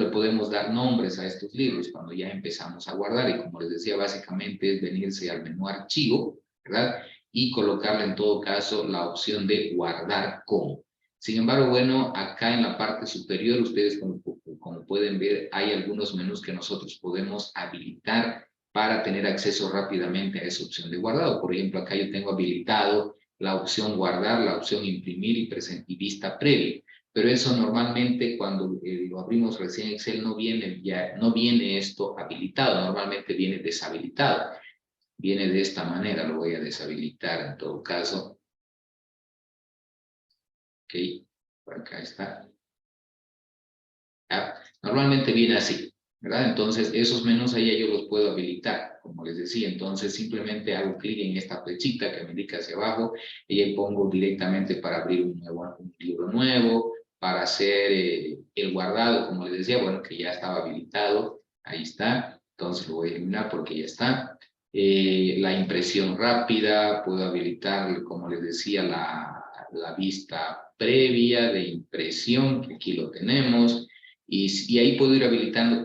le podemos dar nombres a estos libros cuando ya empezamos a guardar, y como les decía, básicamente es venirse al menú archivo, ¿verdad? Y colocarle en todo caso la opción de guardar como. Sin embargo, bueno, acá en la parte superior, ustedes como pueden ver, hay algunos menús que nosotros podemos habilitar para tener acceso rápidamente a esa opción de guardado. Por ejemplo, acá yo tengo habilitado la opción guardar, la opción imprimir y vista previa. Pero eso normalmente cuando lo abrimos recién Excel no viene esto habilitado, normalmente viene deshabilitado. Viene de esta manera, lo voy a deshabilitar en todo caso. Ok, por acá está. ¿Ya? Normalmente viene así, ¿verdad? Entonces esos menús ahí yo los puedo habilitar, como les decía. Entonces simplemente hago clic en esta flechita que me indica hacia abajo y ahí pongo directamente para abrir un libro nuevo, para hacer el guardado, como les decía, bueno, que ya estaba habilitado, ahí está. Entonces lo voy a eliminar porque ya está. La impresión rápida, puedo habilitar, como les decía, la vista previa de impresión, que aquí lo tenemos. Y ahí puedo ir habilitando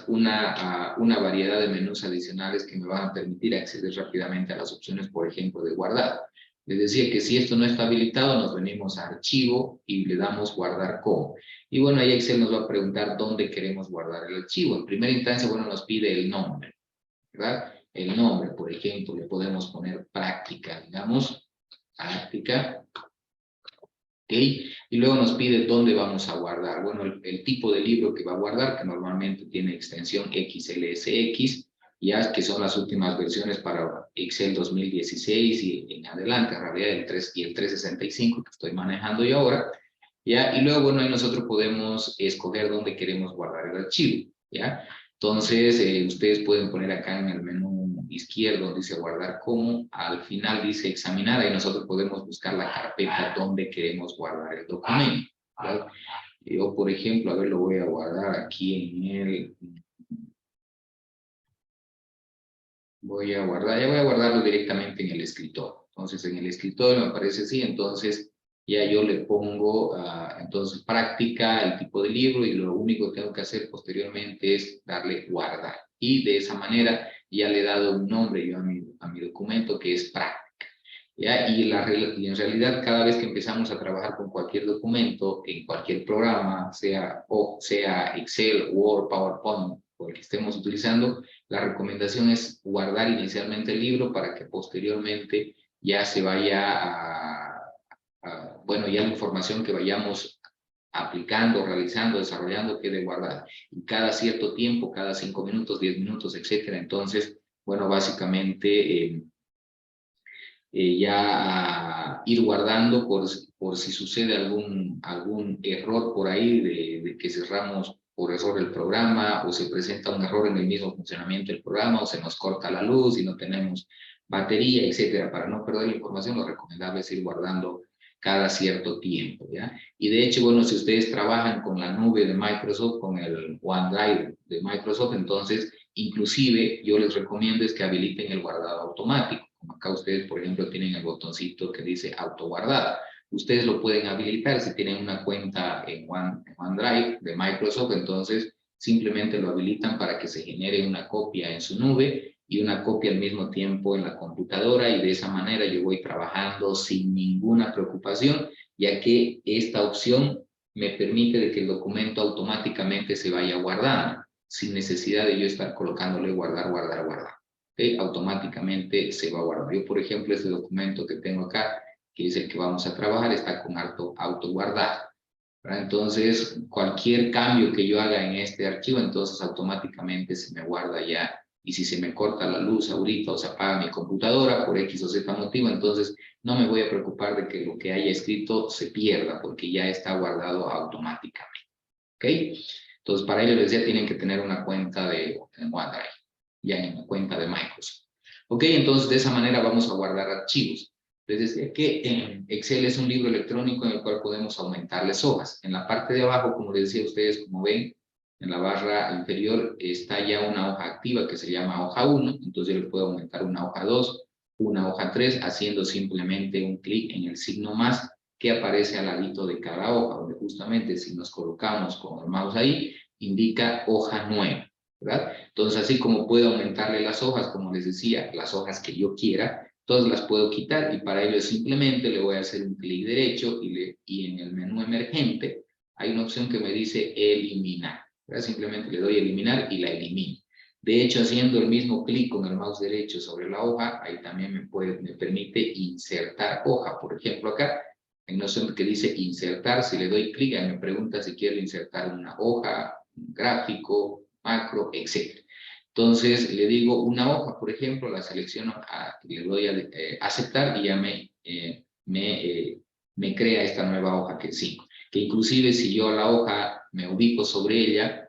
una variedad de menús adicionales que me van a permitir acceder rápidamente a las opciones, por ejemplo, de guardar. Les decía que si esto no está habilitado, nos venimos a archivo y le damos guardar como. Y bueno, ahí Excel nos va a preguntar dónde queremos guardar el archivo. En primera instancia, bueno, nos pide el nombre, ¿verdad? El nombre, por ejemplo, le podemos poner práctica, digamos, práctica. ¿Okay? Y luego nos pide dónde vamos a guardar. Bueno, el tipo de libro que va a guardar, que normalmente tiene extensión XLSX, ya que son las últimas versiones para Excel 2016 y en adelante, en realidad el 3 y el 365 que estoy manejando yo ahora. ¿Ya? Y luego, bueno, ahí nosotros podemos escoger dónde queremos guardar el archivo. ¿Ya? Entonces, ustedes pueden poner acá en el menú izquierdo, dice guardar como, al final dice examinar, y nosotros podemos buscar la carpeta donde queremos guardar el documento. ¿Verdad? Yo, por ejemplo, a ver, lo voy a guardar aquí en el... voy a guardarlo directamente en el escritorio. Entonces, en el escritorio me aparece así, entonces ya yo le pongo, entonces, práctica, el tipo de libro, y lo único que tengo que hacer posteriormente es darle guardar. Y de esa manera ya le he dado un nombre yo a mi documento, que es práctica. ¿Ya? Y en realidad, cada vez que empezamos a trabajar con cualquier documento, en cualquier programa, sea Excel, Word, PowerPoint, o el que estemos utilizando, la recomendación es guardar inicialmente el libro para que posteriormente ya se vaya bueno, ya la información que vayamos aplicando, realizando, desarrollando, quede guardada. Y cada cierto tiempo, cada 5 minutos, 10 minutos, etcétera. Entonces, bueno, básicamente ya ir guardando por si sucede algún error por ahí de que cerramos por error el programa, o se presenta un error en el mismo funcionamiento del programa, o se nos corta la luz y no tenemos batería, etcétera. Para no perder la información, lo recomendable es ir guardando cada cierto tiempo, ¿ya? Y de hecho, bueno, si ustedes trabajan con la nube de Microsoft, con el OneDrive de Microsoft, entonces, inclusive, yo les recomiendo es que habiliten el guardado automático. Como acá ustedes, por ejemplo, tienen el botoncito que dice autoguardada. Ustedes lo pueden habilitar si tienen una cuenta en OneDrive de Microsoft, entonces simplemente lo habilitan para que se genere una copia en su nube y una copia al mismo tiempo en la computadora, y de esa manera yo voy trabajando sin ninguna preocupación, ya que esta opción me permite de que el documento automáticamente se vaya guardando, sin necesidad de yo estar colocándole guardar, guardar, guardar. ¿Okay? Automáticamente se va a guardar. Yo, por ejemplo, este documento que tengo acá, que es el que vamos a trabajar, está con auto guardar. Entonces, cualquier cambio que yo haga en este archivo, entonces automáticamente se me guarda ya. Y si se me corta la luz ahorita o se apaga mi computadora por X o Z motivo, entonces no me voy a preocupar de que lo que haya escrito se pierda, porque ya está guardado automáticamente. ¿Ok? Entonces, para ello les decía, tienen que tener una cuenta de OneDrive, ya en la cuenta de Microsoft. ¿Ok? Entonces, de esa manera vamos a guardar archivos. Les decía que Excel es un libro electrónico en el cual podemos aumentarles hojas. En la parte de abajo, como les decía a ustedes, como ven, en la barra inferior está ya una hoja activa que se llama hoja 1. Entonces yo le puedo aumentar una hoja 2, una hoja 3, haciendo simplemente un clic en el signo más que aparece al ladito de cada hoja, donde justamente si nos colocamos con el mouse ahí, indica hoja nueva, ¿verdad? Entonces, así como puedo aumentarle las hojas, como les decía, las hojas que yo quiera, todas las puedo quitar y para ello simplemente le voy a hacer un clic derecho y en el menú emergente hay una opción que me dice eliminar, ¿verdad? Simplemente le doy eliminar y la elimino. De hecho, haciendo el mismo clic con el mouse derecho sobre la hoja, ahí también me permite insertar hoja. Por ejemplo, acá, en la opción que dice insertar, si le doy clic, me pregunta si quiero insertar una hoja, un gráfico, macro, etc. Entonces, le digo una hoja, por ejemplo, la selecciono, le doy a aceptar y ya me crea esta nueva hoja que es 5. Que inclusive si yo la hoja me ubico sobre ella,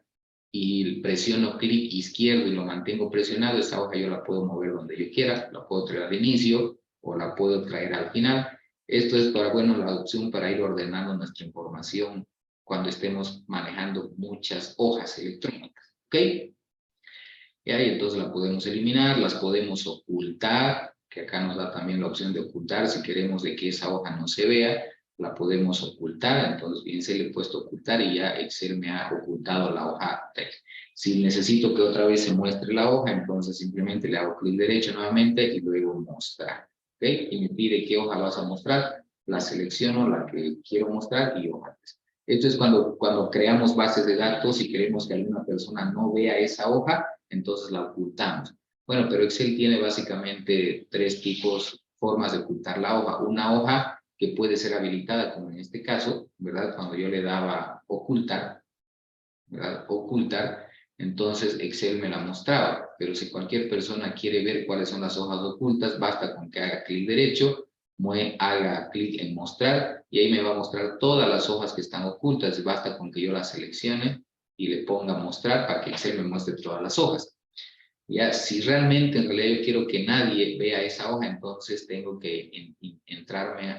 y presiono clic izquierdo y lo mantengo presionado, esta hoja yo la puedo mover donde yo quiera, la puedo traer al inicio o la puedo traer al final. Esto es para, bueno, la opción para ir ordenando nuestra información cuando estemos manejando muchas hojas electrónicas, ¿ok? Y ahí entonces la podemos eliminar, las podemos ocultar, que acá nos da también la opción de ocultar, si queremos de que esa hoja no se vea, la podemos ocultar, entonces bien se le he puesto ocultar y ya Excel me ha ocultado la hoja 3. Si necesito que otra vez se muestre la hoja, entonces simplemente le hago clic derecho nuevamente y luego mostrar, ¿ok? Y me pide qué hoja vas a mostrar, la selecciono, la que quiero mostrar y hoja 3. Esto es cuando creamos bases de datos y queremos que alguna persona no vea esa hoja, entonces la ocultamos. Bueno, pero Excel tiene básicamente 3 formas de ocultar la hoja. Una hoja que puede ser habilitada, como en este caso, ¿verdad? Cuando yo le daba ocultar, ¿verdad? Ocultar, entonces Excel me la mostraba. Pero si cualquier persona quiere ver cuáles son las hojas ocultas, basta con que haga clic derecho, haga clic en mostrar y ahí me va a mostrar todas las hojas que están ocultas. Basta con que yo las seleccione y le ponga mostrar para que Excel me muestre todas las hojas. Ya, si realmente en realidad yo quiero que nadie vea esa hoja, entonces tengo que entrarme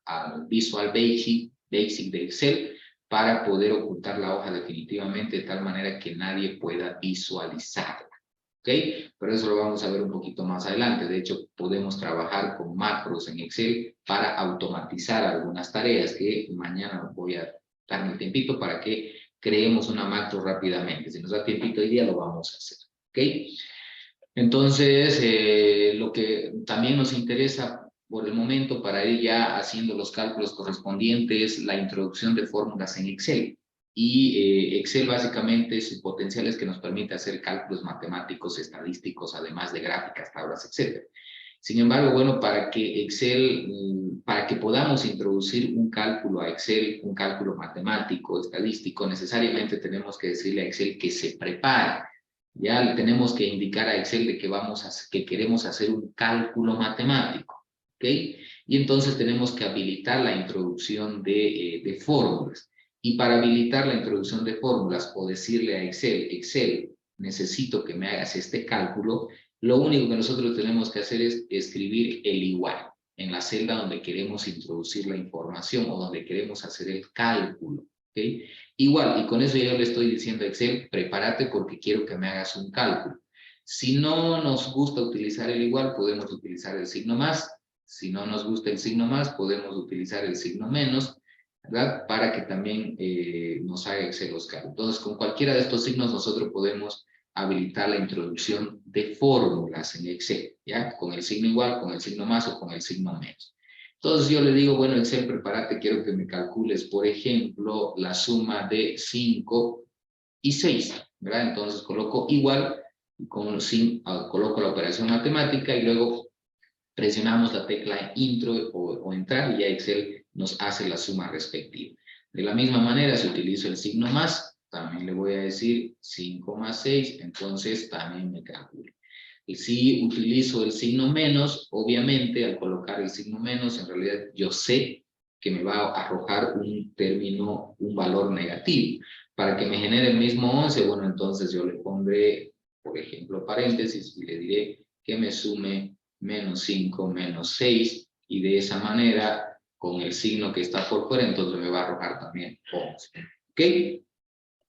al Visual Basic de Excel para poder ocultar la hoja definitivamente de tal manera que nadie pueda visualizarla. ¿Ok? Pero eso lo vamos a ver un poquito más adelante. De hecho, podemos trabajar con macros en Excel para automatizar algunas tareas que mañana voy a darme el tiempito para que creemos una macro rápidamente. Si nos da tiempito hoy día, lo vamos a hacer. ¿Ok? Entonces, lo que también nos interesa por el momento para ir ya haciendo los cálculos correspondientes es la introducción de fórmulas en Excel. Y Excel básicamente su potencial es que nos permite hacer cálculos matemáticos, estadísticos, además de gráficas, tablas, etc. Sin embargo, bueno, para que para que podamos introducir un cálculo a Excel, un cálculo matemático, estadístico, necesariamente tenemos que decirle a Excel que se prepare. Ya le tenemos que indicar a Excel de que queremos hacer un cálculo matemático, ¿ok? Y entonces tenemos que habilitar la introducción de fórmulas. Y para habilitar la introducción de fórmulas o decirle a Excel, necesito que me hagas este cálculo, lo único que nosotros tenemos que hacer es escribir el igual en la celda donde queremos introducir la información o donde queremos hacer el cálculo, ¿ok? Igual, y con eso yo le estoy diciendo a Excel, prepárate porque quiero que me hagas un cálculo. Si no nos gusta utilizar el igual, podemos utilizar el signo más. Si no nos gusta el signo más, podemos utilizar el signo menos, ¿verdad? Para que también nos haga Excel los cálculos. Entonces, con cualquiera de estos signos nosotros podemos habilitar la introducción de fórmulas en Excel, ¿ya? Con el signo igual, con el signo más o con el signo menos. Entonces yo le digo, bueno, Excel, prepárate, quiero que me calcules, por ejemplo, la suma de 5 y 6, ¿verdad? Entonces coloco igual, coloco la operación matemática y luego presionamos la tecla intro o entrar y ya Excel nos hace la suma respectiva. De la misma manera, si utilizo el signo más, también le voy a decir 5 más 6, entonces también me calcula. Y si utilizo el signo menos, obviamente al colocar el signo menos, en realidad yo sé que me va a arrojar un término, un valor negativo. Para que me genere el mismo 11, bueno, entonces yo le pondré, por ejemplo, paréntesis y le diré que me sume menos 5 menos 6 y de esa manera, con el signo que está por fuera, entonces me va a arrojar también 11. ¿Ok?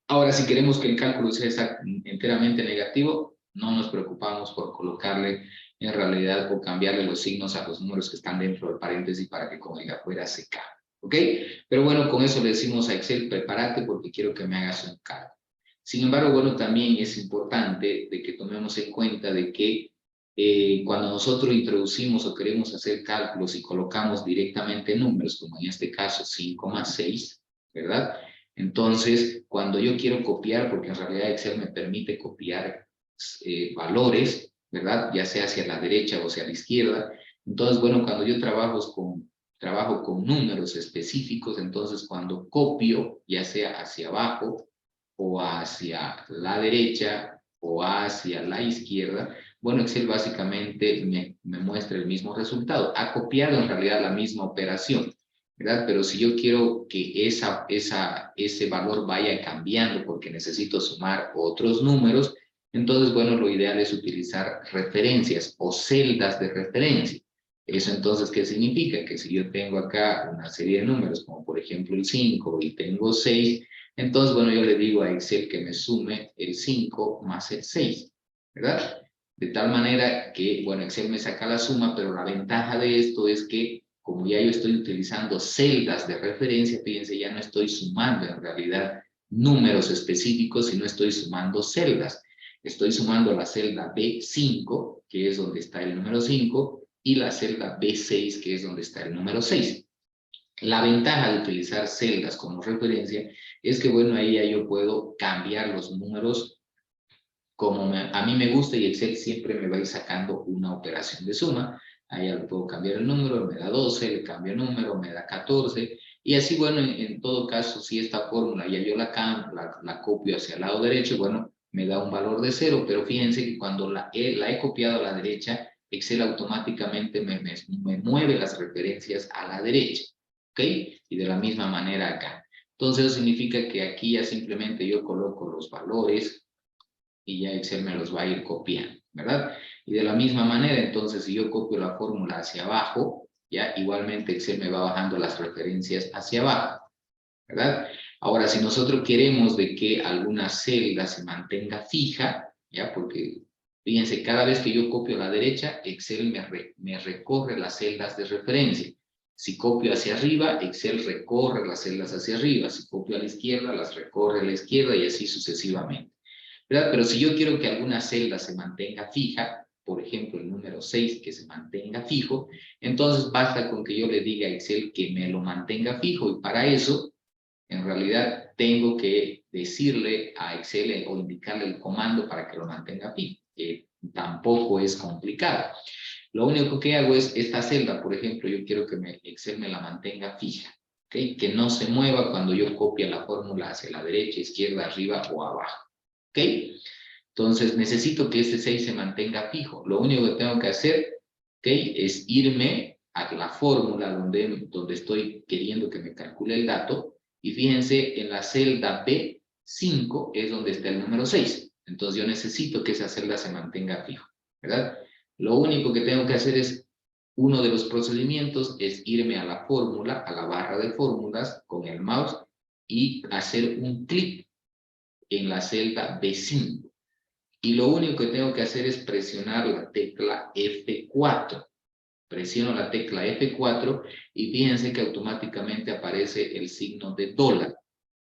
Ahora, si queremos que el cálculo sea enteramente negativo, no nos preocupamos por colocarle en realidad o cambiarle los signos a los números que están dentro del paréntesis para que con el de afuera se cambie. ¿Ok? Pero bueno, con eso le decimos a Excel, prepárate porque quiero que me hagas un cálculo. Sin embargo, bueno, también es importante de que tomemos en cuenta de que cuando nosotros introducimos o queremos hacer cálculos y colocamos directamente números, como en este caso 5 más 6, ¿verdad? Entonces, cuando yo quiero copiar, porque en realidad Excel me permite copiar valores, ¿verdad? Ya sea hacia la derecha o hacia la izquierda. Entonces, bueno, cuando yo trabajo con números específicos, entonces cuando copio, ya sea hacia abajo o hacia la derecha o hacia la izquierda, bueno, Excel básicamente me muestra el mismo resultado. Ha copiado en realidad la misma operación, ¿verdad? Pero si yo quiero que ese valor vaya cambiando porque necesito sumar otros números, entonces, bueno, lo ideal es utilizar referencias o celdas de referencia. Eso entonces, ¿qué significa? Que si yo tengo acá una serie de números, como por ejemplo el 5 y tengo 6, entonces, bueno, yo le digo a Excel que me sume el 5 más el 6, ¿verdad? De tal manera que, bueno, Excel me saca la suma, pero la ventaja de esto es que, como ya yo estoy utilizando celdas de referencia, fíjense, ya no estoy sumando en realidad números específicos, sino estoy sumando celdas. Estoy sumando la celda B5, que es donde está el número 5, y la celda B6, que es donde está el número 6. La ventaja de utilizar celdas como referencia es que, bueno, ahí ya yo puedo cambiar los números como a mí me gusta, y Excel siempre me va a ir sacando una operación de suma. Ahí ya le puedo cambiar el número, me da 12, le cambio el número, me da 14, y así, bueno, en todo caso, si esta fórmula ya yo la copio hacia el lado derecho, bueno, me da un valor de 0, pero fíjense que cuando la he copiado a la derecha, Excel automáticamente me mueve las referencias a la derecha, ¿ok? Y de la misma manera acá. Entonces, eso significa que aquí ya simplemente yo coloco los valores y ya Excel me los va a ir copiando, ¿verdad? Y de la misma manera, entonces, si yo copio la fórmula hacia abajo, ya igualmente Excel me va bajando las referencias hacia abajo, ¿verdad? Ahora, si nosotros queremos de que alguna celda se mantenga fija, ya, porque fíjense, cada vez que yo copio a la derecha, Excel me recorre las celdas de referencia. Si copio hacia arriba, Excel recorre las celdas hacia arriba. Si copio a la izquierda, las recorre a la izquierda y así sucesivamente, ¿verdad? Pero si yo quiero que alguna celda se mantenga fija, por ejemplo, el número 6 que se mantenga fijo, entonces basta con que yo le diga a Excel que me lo mantenga fijo, y para eso, en realidad, tengo que decirle a Excel o indicarle el comando para que lo mantenga fijo, que tampoco es complicado. Lo único que hago es esta celda, por ejemplo, yo quiero que Excel me la mantenga fija, ¿okay? Que no se mueva cuando yo copie la fórmula hacia la derecha, izquierda, arriba o abajo. ¿Ok? Entonces necesito que este 6 se mantenga fijo. Lo único que tengo que hacer, ¿ok? Es irme a la fórmula donde estoy queriendo que me calcule el dato. Y fíjense, en la celda B5 es donde está el número 6. Entonces yo necesito que esa celda se mantenga fijo, ¿verdad? Lo único que tengo que hacer es, uno de los procedimientos es irme a la fórmula, a la barra de fórmulas con el mouse y hacer un clic en la celda B5. Y lo único que tengo que hacer es presionar la tecla F4. Presiono la tecla F4 y fíjense que automáticamente aparece el signo de dólar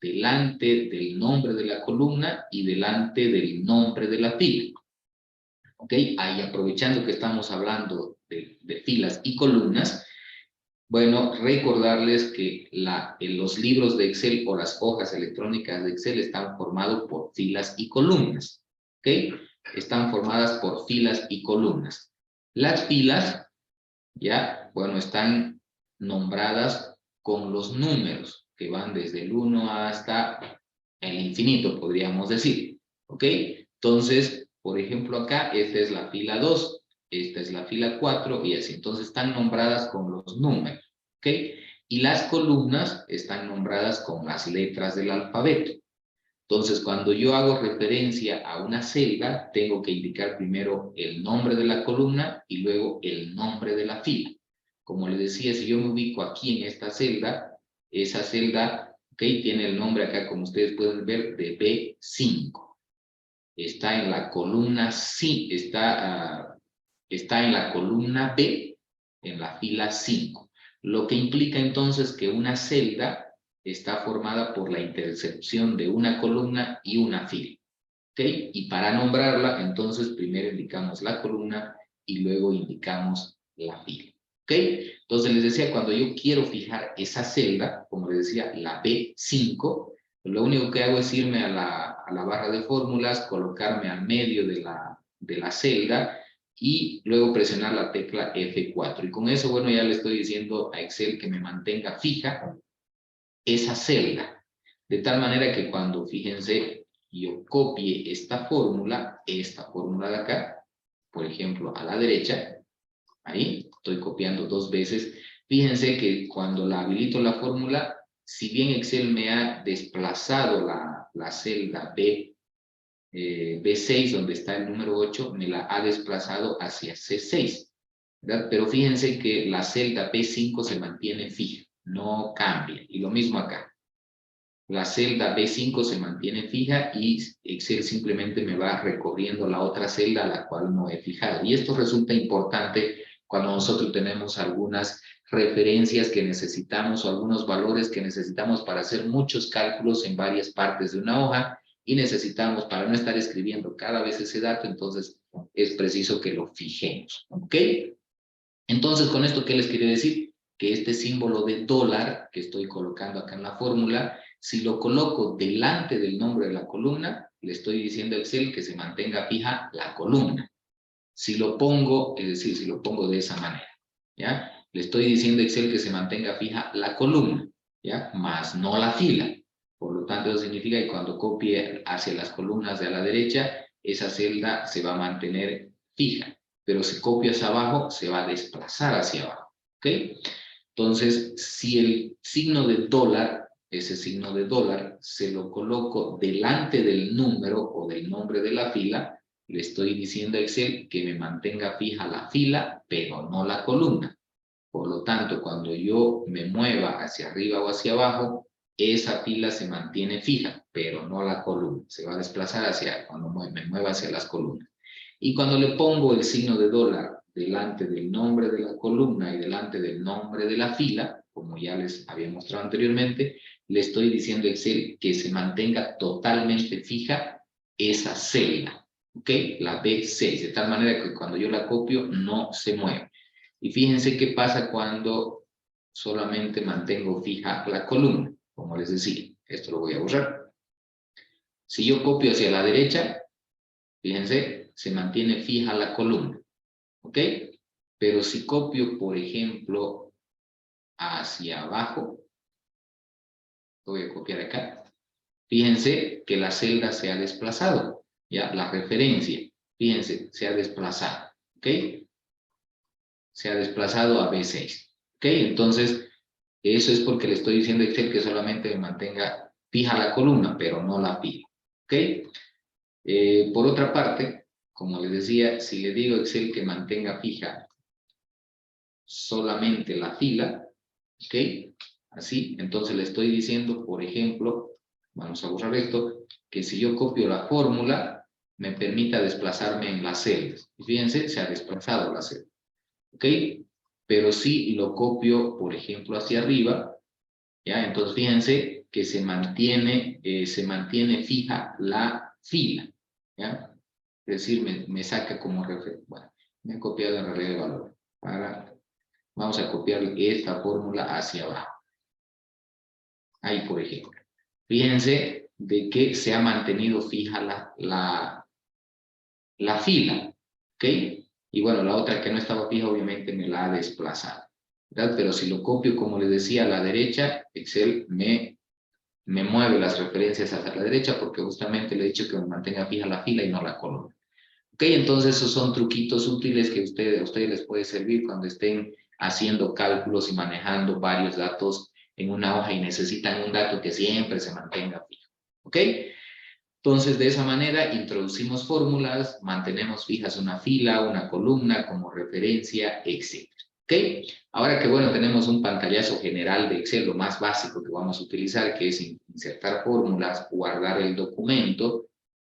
delante del nombre de la columna y delante del nombre de la fila. ¿Ok? Ahí, aprovechando que estamos hablando de filas y columnas, bueno, recordarles que los libros de Excel o las hojas electrónicas de Excel están formados por filas y columnas, ¿ok? Están formadas por filas y columnas. Las filas, ya, bueno, están nombradas con los números que van desde el 1 hasta el infinito, podríamos decir, ¿ok? Entonces, por ejemplo, acá, esta es la fila 2, esta es la fila 4 y así. Entonces, están nombradas con los números, ¿ok? Y las columnas están nombradas con las letras del alfabeto. Entonces, cuando yo hago referencia a una celda, tengo que indicar primero el nombre de la columna y luego el nombre de la fila. Como les decía, si yo me ubico aquí en esta celda, esa celda, ¿ok? Tiene el nombre acá, como ustedes pueden ver, de B5. Está en la columna C, está en la columna B, en la fila 5. Lo que implica entonces que una celda está formada por la intersección de una columna y una fila. ¿Ok? Y para nombrarla, entonces primero indicamos la columna y luego indicamos la fila. ¿Ok? Entonces les decía, cuando yo quiero fijar esa celda, como les decía, la B5, lo único que hago es irme a la barra de fórmulas, colocarme al medio de la celda y luego presionar la tecla F4. Y con eso, bueno, ya le estoy diciendo a Excel que me mantenga fija esa celda. De tal manera que cuando, fíjense, yo copie esta fórmula de acá, por ejemplo, a la derecha, ahí estoy copiando 2 veces. Fíjense que cuando la habilito la fórmula, si bien Excel me ha desplazado la celda B6, donde está el número 8, me la ha desplazado hacia C6, ¿verdad? Pero fíjense que la celda B5 se mantiene fija, no cambia. Y lo mismo acá. La celda B5 se mantiene fija y Excel simplemente me va recorriendo la otra celda a la cual no he fijado. Y esto resulta importante cuando nosotros tenemos algunas referencias que necesitamos o algunos valores que necesitamos para hacer muchos cálculos en varias partes de una hoja y necesitamos, para no estar escribiendo cada vez ese dato, entonces es preciso que lo fijemos. ¿Ok? Entonces, con esto, ¿qué les quiero decir? Que este símbolo de dólar que estoy colocando acá en la fórmula, si lo coloco delante del nombre de la columna, le estoy diciendo a Excel que se mantenga fija la columna. Si lo pongo, es decir, si lo pongo de esa manera, ¿ya? Le estoy diciendo a Excel que se mantenga fija la columna, ¿ya? Más no la fila. Por lo tanto, eso significa que cuando copie hacia las columnas de a la derecha, esa celda se va a mantener fija. Pero si copio hacia abajo, se va a desplazar hacia abajo, ¿ok? Entonces, si el signo de dólar, ese signo de dólar, se lo coloco delante del número o del nombre de la fila, le estoy diciendo a Excel que me mantenga fija la fila, pero no la columna. Por lo tanto, cuando yo me mueva hacia arriba o hacia abajo, esa fila se mantiene fija, pero no la columna. Se va a desplazar hacia cuando me mueva hacia las columnas. Y cuando le pongo el signo de dólar delante del nombre de la columna y delante del nombre de la fila, como ya les había mostrado anteriormente, le estoy diciendo a Excel que se mantenga totalmente fija esa celda, ¿ok? La B6, de tal manera que cuando yo la copio no se mueve. Y fíjense qué pasa cuando solamente mantengo fija la columna, como les decía. Esto lo voy a borrar. Si yo copio hacia la derecha, fíjense, se mantiene fija la columna, ¿ok? Pero si copio, por ejemplo, hacia abajo, voy a copiar acá, fíjense que la celda se ha desplazado, ya, la referencia, fíjense, se ha desplazado, ¿ok? Se ha desplazado a B6, ¿ok? Entonces, eso es porque le estoy diciendo a Excel que solamente me mantenga fija la columna, pero no la fila, ¿ok? Por otra parte, como les decía, si le digo a Excel que mantenga fija solamente la fila, ¿ok? Así, entonces le estoy diciendo, por ejemplo, vamos a borrar esto, que si yo copio la fórmula, me permita desplazarme en las celdas. Y fíjense, se ha desplazado la celda, ¿ok? Pero si lo copio, por ejemplo, hacia arriba, ¿ya? Entonces fíjense que se mantiene fija la fila, ¿ya? Es decir, me saca como referencia. Bueno, me he copiado en realidad el valor. Vamos a copiar esta fórmula hacia abajo. Ahí, por ejemplo. Fíjense de que se ha mantenido fija la fila, ¿ok? Y bueno, la otra que no estaba fija obviamente me la ha desplazado, ¿verdad? Pero si lo copio, como les decía, a la derecha, Excel me mueve las referencias hacia la derecha porque justamente le he dicho que me mantenga fija la fila y no la columna. Ok, entonces esos son truquitos útiles que a ustedes les puede servir cuando estén haciendo cálculos y manejando varios datos en una hoja y necesitan un dato que siempre se mantenga fijo. Ok, entonces de esa manera introducimos fórmulas, mantenemos fijas una fila, una columna como referencia, etc. ¿Ok? Ahora que bueno, tenemos un pantallazo general de Excel, lo más básico que vamos a utilizar, que es insertar fórmulas, guardar el documento,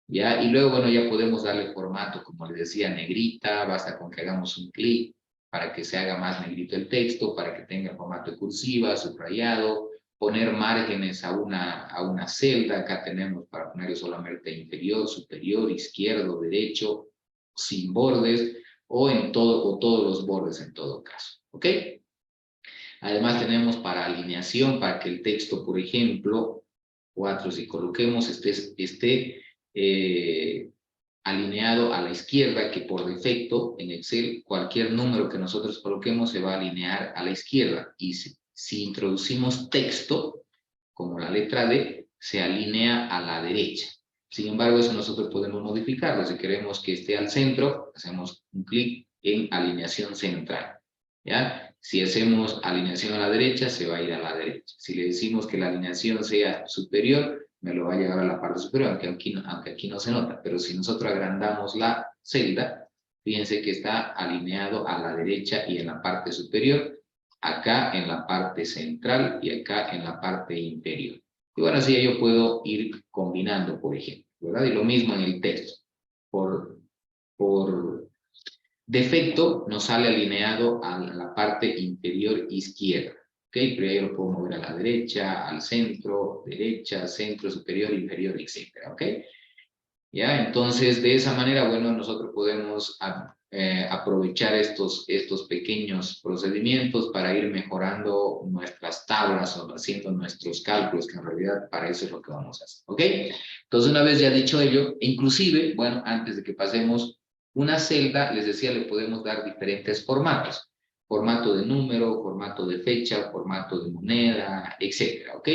¿ya? Y luego, bueno, ya podemos darle formato, como les decía, negrita, basta con que hagamos un clic para que se haga más negrito el texto, para que tenga formato de cursiva, subrayado, poner márgenes a una celda. Acá tenemos para poner solamente inferior, superior, izquierdo, derecho, sin bordes, o todos los bordes en todo caso. ¿Ok? Además tenemos para alineación, para que el texto, por ejemplo, 4, si coloquemos, esté alineado a la izquierda, que por defecto en Excel cualquier número que nosotros coloquemos se va a alinear a la izquierda. Y si introducimos texto, como la letra D, se alinea a la derecha. Sin embargo, eso nosotros podemos modificarlo. Si queremos que esté al centro, hacemos un clic en alineación central. ¿Ya? Si hacemos alineación a la derecha, se va a ir a la derecha. Si le decimos que la alineación sea superior, me lo va a llevar a la parte superior, aunque aquí no se nota. Pero si nosotros agrandamos la celda, fíjense que está alineado a la derecha y en la parte superior, acá en la parte central y acá en la parte inferior. Y bueno, así yo puedo ir combinando, por ejemplo, ¿verdad? Y lo mismo en el texto. Por defecto nos sale alineado a la parte inferior izquierda. ¿Ok? Pero ya yo lo puedo mover a la derecha, al centro, derecha, centro, superior, inferior, etcétera. ¿Ok? ¿Ya? Entonces, de esa manera, bueno, nosotros podemos aprovechar estos pequeños procedimientos para ir mejorando nuestras tablas o haciendo nuestros cálculos, que en realidad para eso es lo que vamos a hacer. ¿Ok? Entonces, una vez ya dicho ello, inclusive, bueno, antes de que pasemos una celda, les decía, le podemos dar diferentes formatos. Formato de número, formato de fecha, formato de moneda, etcétera. ¿Ok?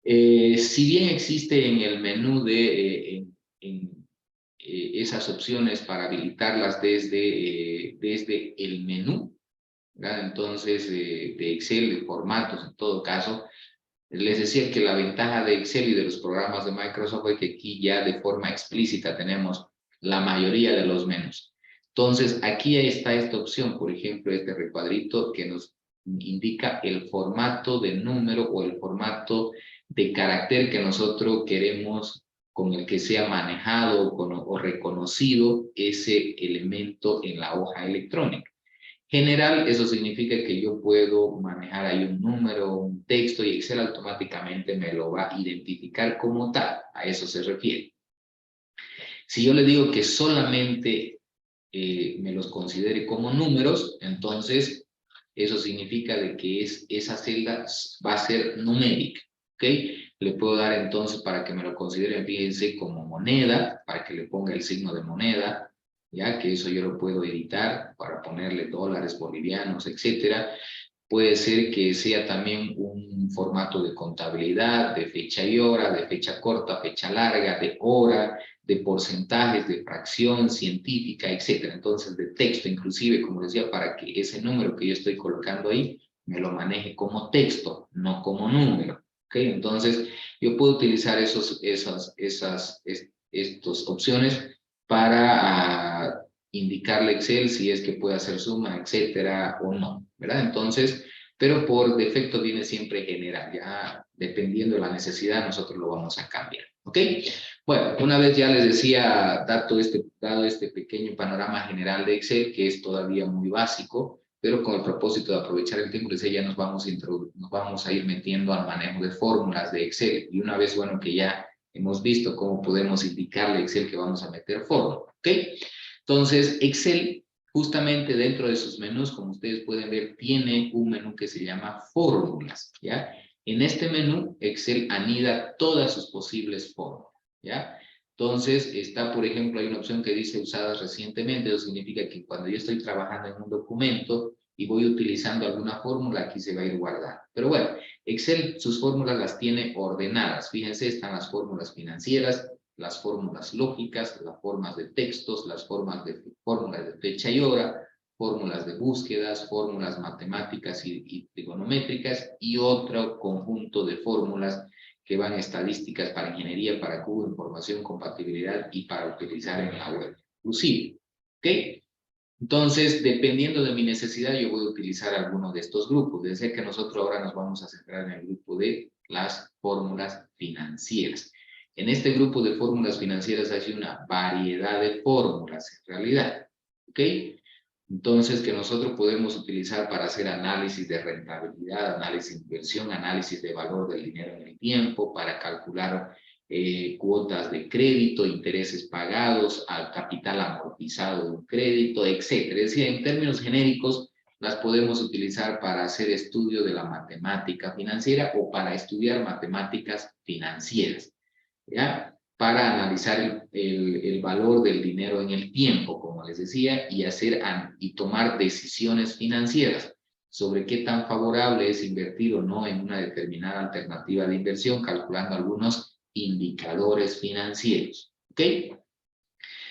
Si bien existe en el menú esas opciones para habilitarlas desde el menú, ¿verdad? Entonces de Excel, de formatos en todo caso, les decía que la ventaja de Excel y de los programas de Microsoft es que aquí ya de forma explícita tenemos la mayoría de los menús. Entonces aquí está esta opción, por ejemplo, este recuadrito que nos indica el formato de número o el formato de carácter que nosotros queremos con el que sea manejado o reconocido ese elemento en la hoja electrónica. General, eso significa que yo puedo manejar ahí un número, un texto, y Excel automáticamente me lo va a identificar como tal. A eso se refiere. Si yo le digo que solamente me los considere como números, entonces eso significa de que esa celda va a ser numérica. ¿Ok? Le puedo dar entonces para que me lo considere, fíjense, como moneda, para que le ponga el signo de moneda, ya que eso yo lo puedo editar para ponerle dólares, bolivianos, etcétera. Puede ser que sea también un formato de contabilidad, de fecha y hora, de fecha corta, fecha larga, de hora, de porcentajes, de fracción científica, etcétera. Entonces, de texto, inclusive, como decía, para que ese número que yo estoy colocando ahí me lo maneje como texto, no como número. ¿Ok? Entonces, yo puedo utilizar estas opciones para indicarle a Excel si es que puede hacer suma, etcétera, o no, ¿verdad? Entonces, pero por defecto viene siempre general, ya dependiendo de la necesidad nosotros lo vamos a cambiar, ¿ok? Bueno, una vez ya les decía, dado este pequeño panorama general de Excel, que es todavía muy básico, pero con el propósito de aprovechar el tiempo, les decía, ya nos vamos a ir metiendo al manejo de fórmulas de Excel, y una vez, bueno, que ya hemos visto cómo podemos indicarle a Excel que vamos a meter fórmula, ¿ok? Entonces, Excel, justamente dentro de sus menús, como ustedes pueden ver, tiene un menú que se llama fórmulas, ¿ya? En este menú, Excel anida todas sus posibles fórmulas, ¿ya? Entonces, está, por ejemplo, hay una opción que dice usadas recientemente. Eso significa que cuando yo estoy trabajando en un documento y voy utilizando alguna fórmula, aquí se va a ir guardando. Pero bueno, Excel sus fórmulas las tiene ordenadas. Fíjense, están las fórmulas financieras, las fórmulas lógicas, las formas de textos, las fórmulas de fecha y hora, fórmulas de búsquedas, fórmulas matemáticas y trigonométricas, y otro conjunto de fórmulas que van estadísticas para ingeniería, para cubo, información, compatibilidad y para utilizar en la web inclusive. ¿Ok? Entonces, dependiendo de mi necesidad, yo voy a utilizar alguno de estos grupos. Desde que nosotros ahora nos vamos a centrar en el grupo de las fórmulas financieras. En este grupo de fórmulas financieras hay una variedad de fórmulas en realidad. ¿Ok? Entonces, que nosotros podemos utilizar para hacer análisis de rentabilidad, análisis de inversión, análisis de valor del dinero en el tiempo, para calcular cuotas de crédito, intereses pagados, al capital amortizado de un crédito, etcétera. Es decir, en términos genéricos, las podemos utilizar para hacer estudio de la matemática financiera o para estudiar matemáticas financieras, ¿ya? Para analizar el valor del dinero en el tiempo, como les decía, y tomar decisiones financieras sobre qué tan favorable es invertir o no en una determinada alternativa de inversión, calculando algunos indicadores financieros. ¿Ok?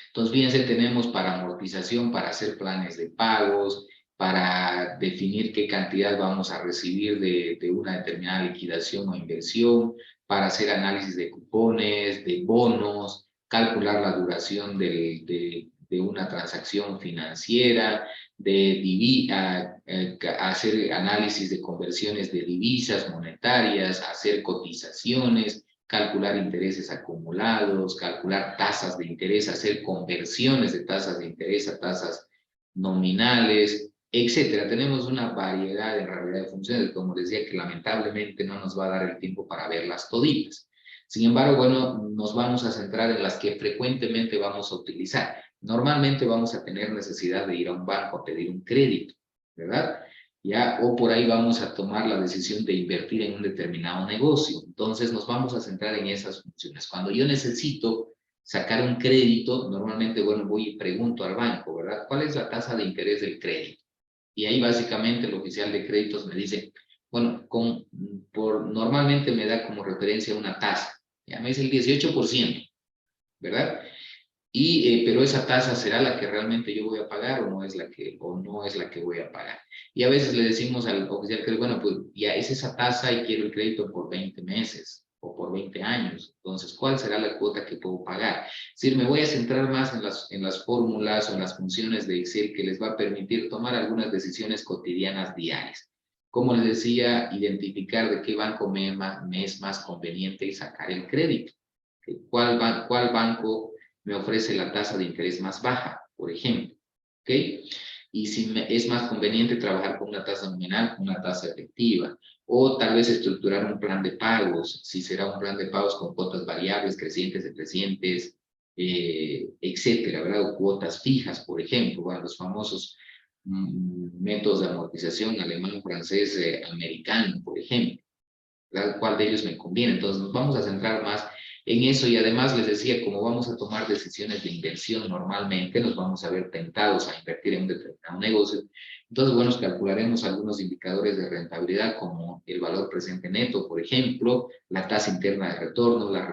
Entonces, fíjense, tenemos para amortización, para hacer planes de pagos, para definir qué cantidad vamos a recibir de una determinada liquidación o inversión, para hacer análisis de cupones, de bonos, calcular la duración de una transacción financiera, hacer análisis de conversiones de divisas monetarias, hacer cotizaciones, calcular intereses acumulados, calcular tasas de interés, hacer conversiones de tasas de interés a tasas nominales, etcétera. Tenemos una variedad en realidad de funciones, como les decía, que lamentablemente no nos va a dar el tiempo para verlas toditas. Sin embargo, bueno, nos vamos a centrar en las que frecuentemente vamos a utilizar. Normalmente vamos a tener necesidad de ir a un banco a pedir un crédito, ¿verdad? ¿Ya? O por ahí vamos a tomar la decisión de invertir en un determinado negocio. Entonces nos vamos a centrar en esas funciones. Cuando yo necesito sacar un crédito, normalmente, bueno, voy y pregunto al banco, ¿verdad? ¿Cuál es la tasa de interés del crédito? Y ahí básicamente el oficial de créditos me dice, bueno, normalmente me da como referencia una tasa. Ya me dice el 18%, ¿verdad? Pero esa tasa será la que realmente yo voy a pagar o no es la que voy a pagar. Y a veces le decimos al oficial que, bueno, pues ya es esa tasa y quiero el crédito por 20 meses o por 20 años. Entonces, ¿cuál será la cuota que puedo pagar? Es decir, me voy a centrar más en las fórmulas o en las funciones de Excel que les va a permitir tomar algunas decisiones cotidianas diarias. Como les decía, identificar de qué banco me es más conveniente y sacar el crédito. ¿Cuál banco me ofrece la tasa de interés más baja, por ejemplo? ¿Ok? Y si es más conveniente trabajar con una tasa nominal, con una tasa efectiva, o tal vez estructurar un plan de pagos, si será un plan de pagos con cuotas variables, crecientes, decrecientes, etcétera, ¿verdad? O cuotas fijas, por ejemplo, bueno, los famosos métodos de amortización alemán, francés, americano, por ejemplo, ¿verdad? ¿Cuál de ellos me conviene? Entonces nos vamos a centrar más en eso y además les decía, como vamos a tomar decisiones de inversión normalmente, nos vamos a ver tentados a invertir en un determinado negocio. Entonces, bueno, calcularemos algunos indicadores de rentabilidad como el valor presente neto, por ejemplo, la tasa interna de retorno, la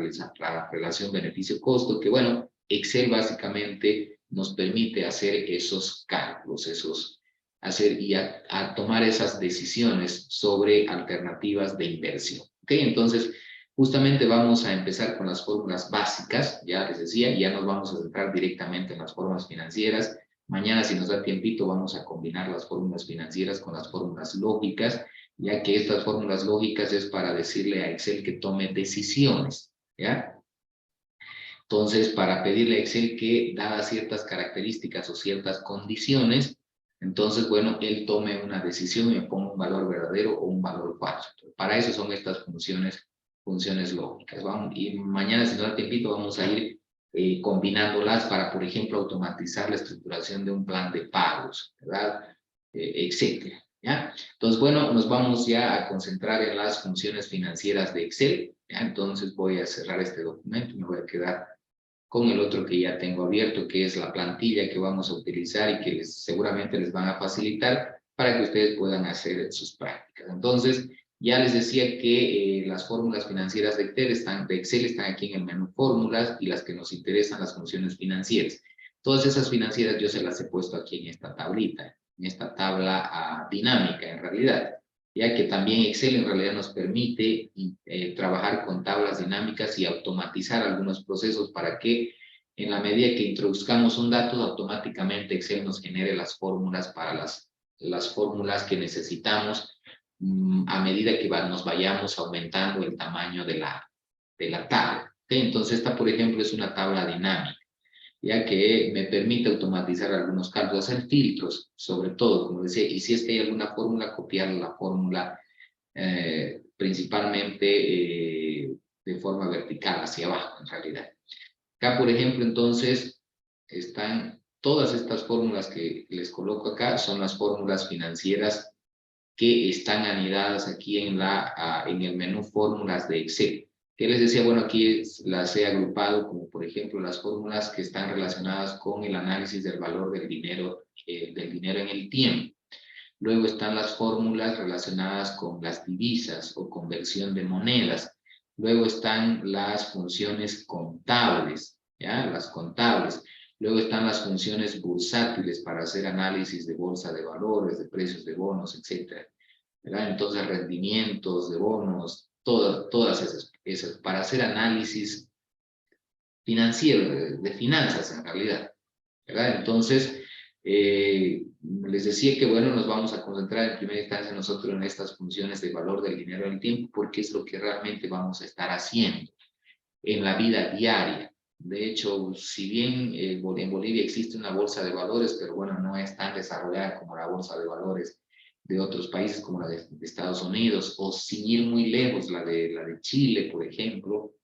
relación beneficio-costo, que bueno, Excel básicamente nos permite hacer esos cálculos, a tomar esas decisiones sobre alternativas de inversión. ¿Ok? Entonces, justamente vamos a empezar con las fórmulas básicas, ya les decía, y ya nos vamos a centrar directamente en las fórmulas financieras. Mañana, si nos da tiempito, vamos a combinar las fórmulas financieras con las fórmulas lógicas, ya que estas fórmulas lógicas es para decirle a Excel que tome decisiones, ¿ya? Entonces, para pedirle a Excel que, dadas ciertas características o ciertas condiciones, entonces, bueno, él tome una decisión y me ponga un valor verdadero o un valor falso. Para eso son estas funciones lógicas. Y mañana, si nos da tiempito, vamos a ir combinándolas para, por ejemplo, automatizar la estructuración de un plan de pagos, ¿verdad? Etcétera. ¿Ya? Entonces, bueno, nos vamos ya a concentrar en las funciones financieras de Excel. ¿Ya? Entonces voy a cerrar este documento y me voy a quedar con el otro que ya tengo abierto, que es la plantilla que vamos a utilizar y que seguramente les van a facilitar para que ustedes puedan hacer sus prácticas. Entonces, ya les decía que las fórmulas financieras de Excel están aquí en el menú fórmulas y las que nos interesan, las funciones financieras. Todas esas financieras yo se las he puesto aquí en esta tablita, en esta tabla dinámica en realidad, ya que también Excel en realidad nos permite trabajar con tablas dinámicas y automatizar algunos procesos para que en la medida que introduzcamos un dato, automáticamente Excel nos genere las fórmulas para las fórmulas que necesitamos a medida que nos vayamos aumentando el tamaño de la tabla. ¿Okay? Entonces esta, por ejemplo, es una tabla dinámica. ya que me permite automatizar algunos cálculos, hacer filtros, sobre todo, como decía, y si es que hay alguna fórmula, copiar la fórmula principalmente de forma vertical, hacia abajo, en realidad. Acá, por ejemplo, entonces, están todas estas fórmulas que les coloco acá, son las fórmulas financieras que están anidadas aquí en el menú fórmulas de Excel. ¿Qué les decía? Bueno, aquí las he agrupado como, por ejemplo, las fórmulas que están relacionadas con el análisis del valor del dinero en el tiempo. Luego están las fórmulas relacionadas con las divisas o conversión de monedas. Luego están las funciones contables, ¿ya? Las contables. Luego están las funciones bursátiles para hacer análisis de bolsa de valores, de precios de bonos, etc. ¿Verdad? Entonces, rendimientos de bonos, todas esas, para hacer análisis financiero, de finanzas en realidad. ¿Verdad? Entonces, les decía que, bueno, nos vamos a concentrar en primera instancia nosotros en estas funciones de valor del dinero en el tiempo, porque es lo que realmente vamos a estar haciendo en la vida diaria. De hecho, si bien en Bolivia existe una bolsa de valores, pero bueno, no es tan desarrollada como la bolsa de valores de otros países como la de Estados Unidos, o sin ir muy lejos, la de Chile, por ejemplo,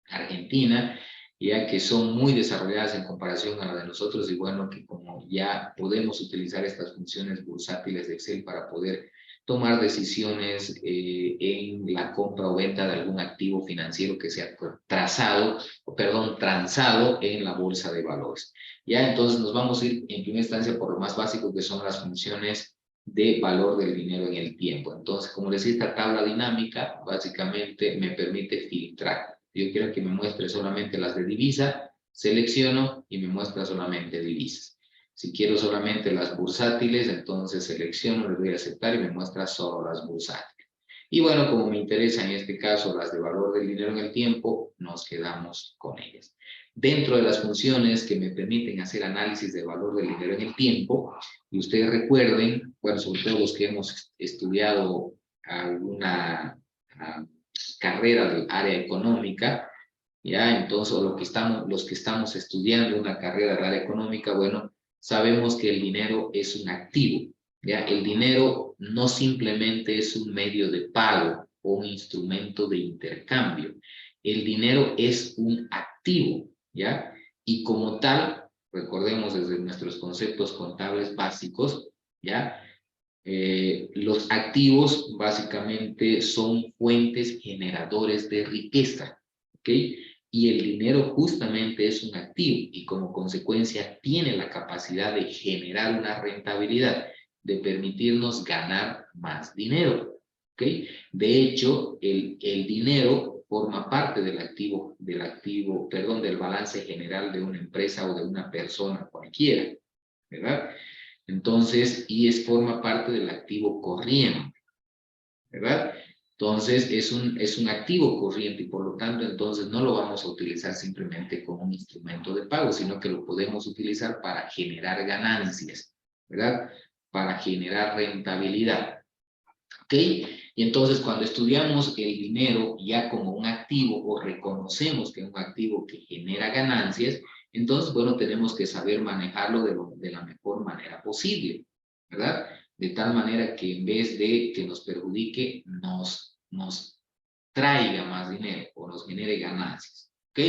Argentina, ya que son muy desarrolladas en comparación a la de nosotros, y bueno, que como ya podemos utilizar estas funciones bursátiles de Excel para poder tomar decisiones en la compra o venta de algún activo financiero que sea transado en la bolsa de valores. Ya, entonces nos vamos a ir en primera instancia por lo más básico, que son las funciones de valor del dinero en el tiempo. Entonces, como les decía, esta tabla dinámica básicamente me permite filtrar. Yo quiero que me muestre solamente las de divisa, selecciono y me muestra solamente divisas. Si quiero solamente las bursátiles, entonces selecciono, le doy a aceptar y me muestra solo las bursátiles. Y bueno, como me interesa en este caso las de valor del dinero en el tiempo, nos quedamos con ellas. Dentro de las funciones que me permiten hacer análisis de valor del dinero en el tiempo, y ustedes recuerden, bueno, sobre todo los que hemos estudiado alguna carrera del área económica, ya, entonces, o los que estamos estudiando una carrera del área económica, bueno, sabemos que el dinero es un activo, ya, el dinero no simplemente es un medio de pago o un instrumento de intercambio, el dinero es un activo, ya, y como tal, recordemos desde nuestros conceptos contables básicos, ya, los activos básicamente son fuentes generadores de riqueza, ¿ok? Y el dinero justamente es un activo y como consecuencia tiene la capacidad de generar una rentabilidad, de permitirnos ganar más dinero, ¿ok? De hecho, el dinero forma parte del balance general de una empresa o de una persona cualquiera, ¿verdad? Entonces, forma parte del activo corriente, ¿verdad? Entonces, es un activo corriente y por lo tanto, entonces no lo vamos a utilizar simplemente como un instrumento de pago, sino que lo podemos utilizar para generar ganancias, ¿verdad? Para generar rentabilidad, ¿ok? Y entonces, cuando estudiamos el dinero ya como un activo o reconocemos que es un activo que genera ganancias, entonces, bueno, tenemos que saber manejarlo de la mejor manera posible, ¿verdad? De tal manera que en vez de que nos perjudique, nos traiga más dinero o nos genere ganancias, ¿ok?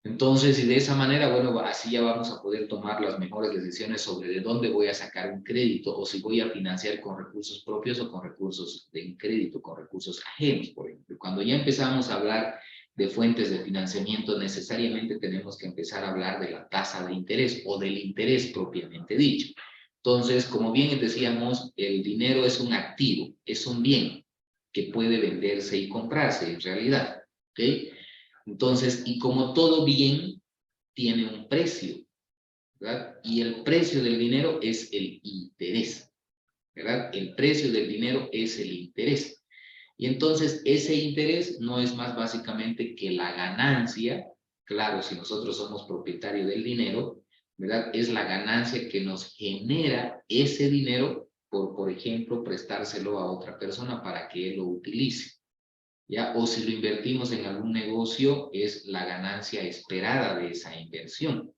Entonces, y de esa manera, bueno, así ya vamos a poder tomar las mejores decisiones sobre de dónde voy a sacar un crédito o si voy a financiar con recursos propios o con recursos de crédito, con recursos ajenos, por ejemplo. Cuando ya empezamos a hablar de fuentes de financiamiento, necesariamente tenemos que empezar a hablar de la tasa de interés o del interés propiamente dicho. Entonces, como bien decíamos, el dinero es un activo, es un bien que puede venderse y comprarse en realidad, ¿ok? Entonces, y como todo bien, tiene un precio, ¿verdad? Y el precio del dinero es el interés, ¿verdad? El precio del dinero es el interés. Y entonces, ese interés no es más básicamente que la ganancia, claro, si nosotros somos propietarios del dinero, ¿verdad? Es la ganancia que nos genera ese dinero por ejemplo, prestárselo a otra persona para que él lo utilice. ¿ya? O si lo invertimos en algún negocio, es la ganancia esperada de esa inversión.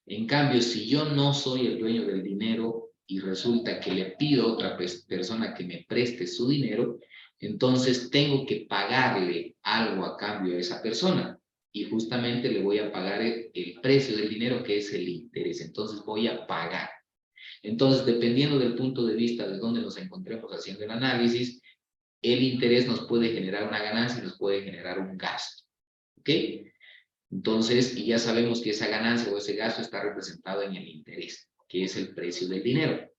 En cambio, si yo no soy el dueño del dinero y resulta que le pido a otra persona que me preste su dinero, entonces tengo que pagarle algo a cambio a esa persona. Y justamente le voy a pagar el precio del dinero, que es el interés. Entonces voy a pagar. Entonces, dependiendo del punto de vista de donde nos encontremos haciendo el análisis, el interés nos puede generar una ganancia y nos puede generar un gasto. ¿Ok? Entonces, y ya sabemos que esa ganancia o ese gasto está representado en el interés, que es el precio del dinero.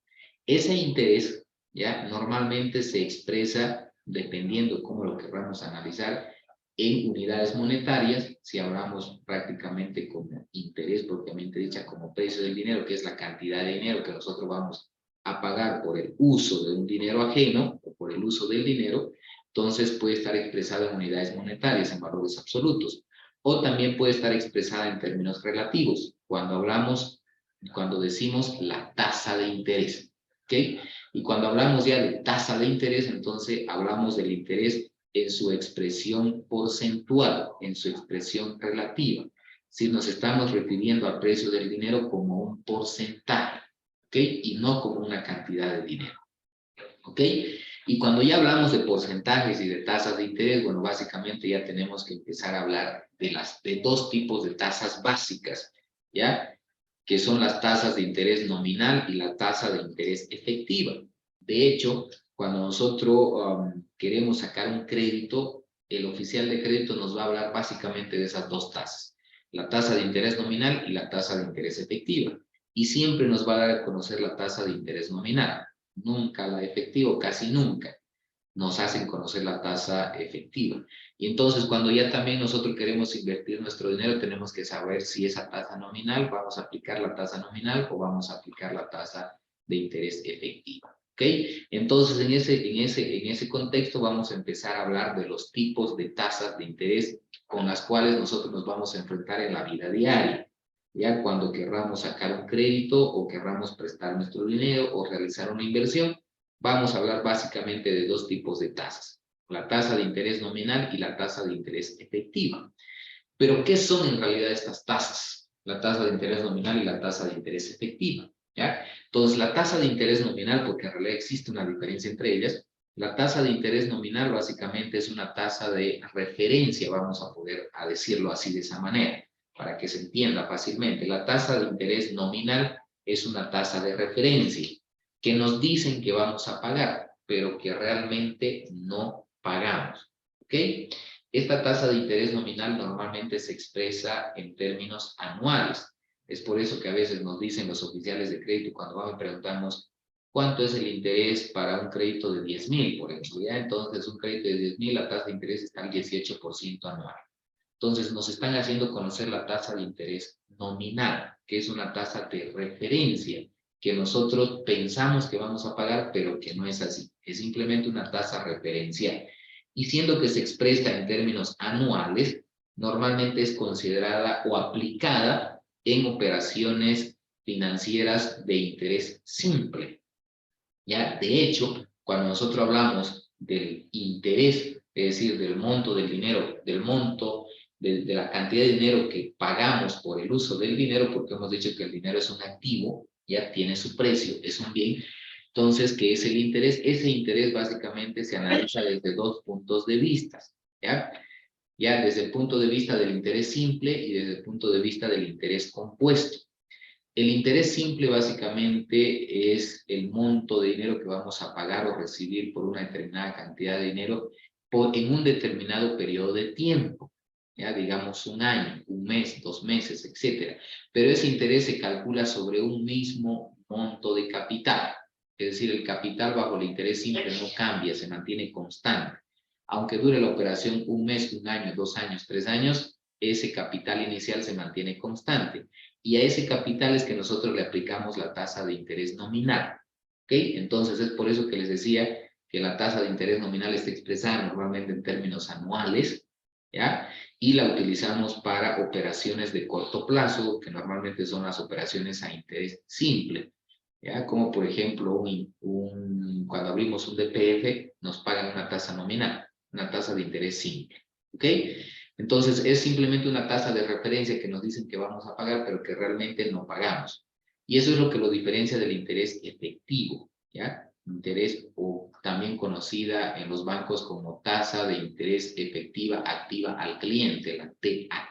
Ese interés, ya, normalmente se expresa, dependiendo cómo lo queramos analizar, en unidades monetarias, si hablamos prácticamente como interés propiamente dicha, como precio del dinero, que es la cantidad de dinero que nosotros vamos a pagar por el uso de un dinero ajeno o por el uso del dinero, entonces puede estar expresado en unidades monetarias, en valores absolutos, o también puede estar expresada en términos relativos, cuando decimos la tasa de interés, ¿ok? Y cuando hablamos ya de tasa de interés, entonces hablamos del interés en su expresión porcentual, en su expresión relativa. Si nos estamos refiriendo al precio del dinero como un porcentaje, ¿ok? Y no como una cantidad de dinero, ¿ok? Y cuando ya hablamos de porcentajes y de tasas de interés, bueno, básicamente ya tenemos que empezar a hablar de dos tipos de tasas básicas, ¿ya? Que son las tasas de interés nominal y la tasa de interés efectiva. De hecho, cuando nosotros queremos sacar un crédito, el oficial de crédito nos va a hablar básicamente de esas dos tasas, la tasa de interés nominal y la tasa de interés efectiva. Y siempre nos va a dar a conocer la tasa de interés nominal, nunca la efectiva, casi nunca nos hacen conocer la tasa efectiva. Y entonces, cuando ya también nosotros queremos invertir nuestro dinero, tenemos que saber si esa tasa nominal, vamos a aplicar la tasa nominal o vamos a aplicar la tasa de interés efectiva. ¿Ok? Entonces, en ese contexto vamos a empezar a hablar de los tipos de tasas de interés con las cuales nosotros nos vamos a enfrentar en la vida diaria. Ya cuando querramos sacar un crédito o querramos prestar nuestro dinero o realizar una inversión, vamos a hablar básicamente de dos tipos de tasas, la tasa de interés nominal y la tasa de interés efectiva. Pero, ¿qué son en realidad estas tasas? La tasa de interés nominal y la tasa de interés efectiva, ¿ya? Entonces, la tasa de interés nominal, porque en realidad existe una diferencia entre ellas, la tasa de interés nominal básicamente es una tasa de referencia, vamos a poder decirlo así de esa manera, para que se entienda fácilmente. La tasa de interés nominal es una tasa de referencia que nos dicen que vamos a pagar, pero que realmente no pagamos, ¿ok? Esta tasa de interés nominal normalmente se expresa en términos anuales. Es por eso que a veces nos dicen los oficiales de crédito cuando vamos y preguntamos cuánto es el interés para un crédito de 10,000, por ejemplo. ¿Ya? Entonces, un crédito de 10,000, la tasa de interés está al 18% anual. Entonces, nos están haciendo conocer la tasa de interés nominal, que es una tasa de referencia, que nosotros pensamos que vamos a pagar, pero que no es así. Es simplemente una tasa referencial. Y siendo que se expresa en términos anuales, normalmente es considerada o aplicada en operaciones financieras de interés simple. ¿Ya? De hecho, cuando nosotros hablamos del interés, es decir, del monto del dinero, del monto de la cantidad de dinero que pagamos por el uso del dinero, porque hemos dicho que el dinero es un activo, ya tiene su precio, es un bien. Entonces, ¿qué es el interés? Ese interés básicamente se analiza desde dos puntos de vista, ¿ya? Ya desde el punto de vista del interés simple y desde el punto de vista del interés compuesto. El interés simple básicamente es el monto de dinero que vamos a pagar o recibir por una determinada cantidad de dinero en un determinado periodo de tiempo, ya digamos un año, un mes, 2 meses, etc. Pero ese interés se calcula sobre un mismo monto de capital, es decir, el capital bajo el interés simple no cambia, se mantiene constante. Aunque dure la operación un mes, un año, 2 años, 3 años, ese capital inicial se mantiene constante. Y a ese capital es que nosotros le aplicamos la tasa de interés nominal. ¿Ok? Entonces es por eso que les decía que la tasa de interés nominal está expresada normalmente en términos anuales, ¿ya? Y la utilizamos para operaciones de corto plazo, que normalmente son las operaciones a interés simple, ¿ya? Como por ejemplo, cuando abrimos un DPF, nos pagan una tasa nominal. una tasa de interés simple, ¿ok? Entonces, es simplemente una tasa de referencia que nos dicen que vamos a pagar, pero que realmente no pagamos. Y eso es lo que lo diferencia del interés efectivo, ¿ya? Interés, o también conocida en los bancos como tasa de interés efectiva activa al cliente, la TEAC,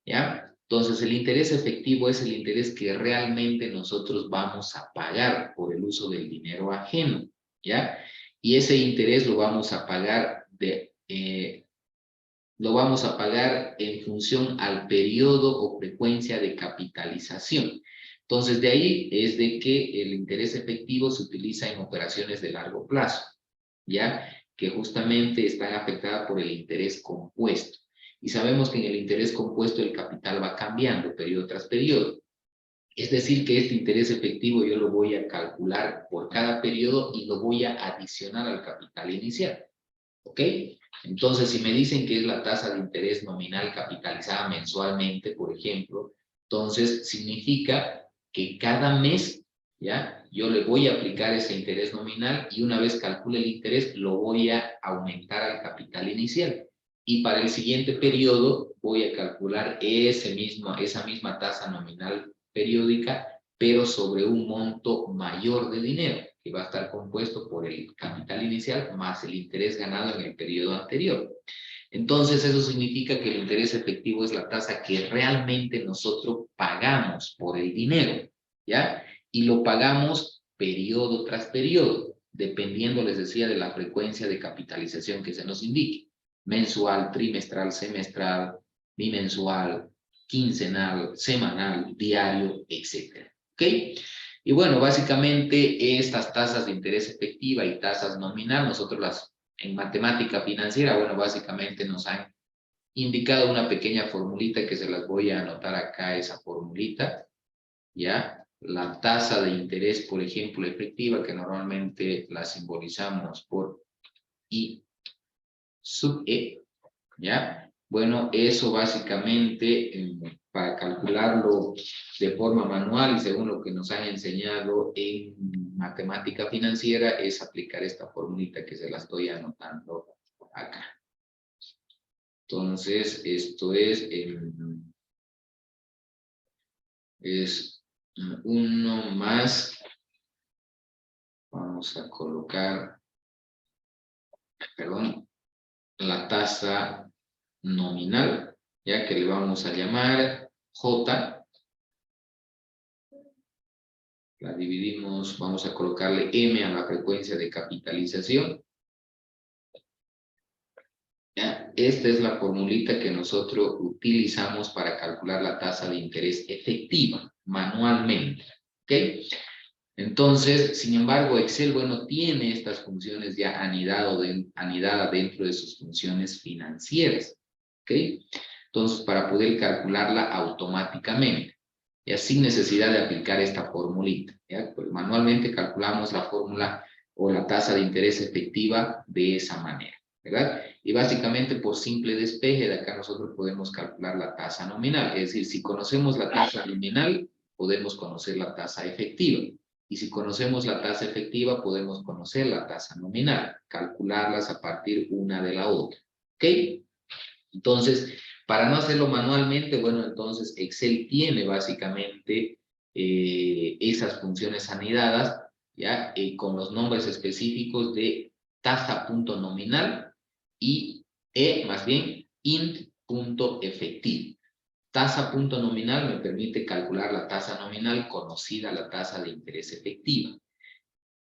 ¿ya? Entonces, el interés efectivo es el interés que realmente nosotros vamos a pagar por el uso del dinero ajeno, ¿ya? Y ese interés lo vamos a pagar en función al periodo o frecuencia de capitalización. Entonces, de ahí es de que el interés efectivo se utiliza en operaciones de largo plazo, ¿ya? Que justamente están afectadas por el interés compuesto. Y sabemos que en el interés compuesto el capital va cambiando periodo tras periodo. Es decir, que este interés efectivo yo lo voy a calcular por cada periodo y lo voy a adicionar al capital inicial. ¿Ok? Entonces, si me dicen que es la tasa de interés nominal capitalizada mensualmente, por ejemplo, entonces significa que cada mes, ¿ya? Yo le voy a aplicar ese interés nominal y una vez calcule el interés, lo voy a aumentar al capital inicial. Y para el siguiente periodo voy a calcular esa misma tasa nominal periódica, pero sobre un monto mayor de dinero, que va a estar compuesto por el capital inicial más el interés ganado en el periodo anterior. Entonces, eso significa que el interés efectivo es la tasa que realmente nosotros pagamos por el dinero, ¿ya? Y lo pagamos periodo tras periodo, dependiendo, les decía, de la frecuencia de capitalización que se nos indique. Mensual, trimestral, semestral, bimensual, quincenal, semanal, diario, etc. ¿Ok? Y bueno, básicamente estas tasas de interés efectiva y tasas nominal, nosotros las en matemática financiera, bueno, básicamente nos han indicado una pequeña formulita que se las voy a anotar acá, esa formulita, ¿ya? La tasa de interés, por ejemplo, efectiva, que normalmente la simbolizamos por I sub E, ¿ya? Bueno, eso básicamente, para calcularlo de forma manual y según lo que nos han enseñado en matemática financiera, es aplicar esta formulita que se la estoy anotando acá. Entonces, esto es uno más, vamos a colocar, perdón, la tasa nominal, ya que le vamos a llamar J, la dividimos, vamos a colocarle M a la frecuencia de capitalización. ¿Ya? Esta es la formulita que nosotros utilizamos para calcular la tasa de interés efectiva manualmente. ¿Ok? Entonces, sin embargo, Excel, bueno, tiene estas funciones ya anidadas dentro de sus funciones financieras. ¿Ok? Entonces, para poder calcularla automáticamente, ya sin necesidad de aplicar esta formulita. ¿Ya? Pues manualmente calculamos la fórmula o la tasa de interés efectiva de esa manera, ¿verdad? Y básicamente por simple despeje de acá nosotros podemos calcular la tasa nominal. Es decir, si conocemos la tasa nominal, podemos conocer la tasa efectiva. Y si conocemos la tasa efectiva, podemos conocer la tasa nominal, calcularlas a partir una de la otra. ¿Ok? Entonces, para no hacerlo manualmente, bueno, entonces Excel tiene básicamente esas funciones anidadas, ¿ya? Con los nombres específicos de tasa punto nominal y más bien, int punto efectivo. Tasa punto nominal me permite calcular la tasa nominal conocida, la tasa de interés efectiva.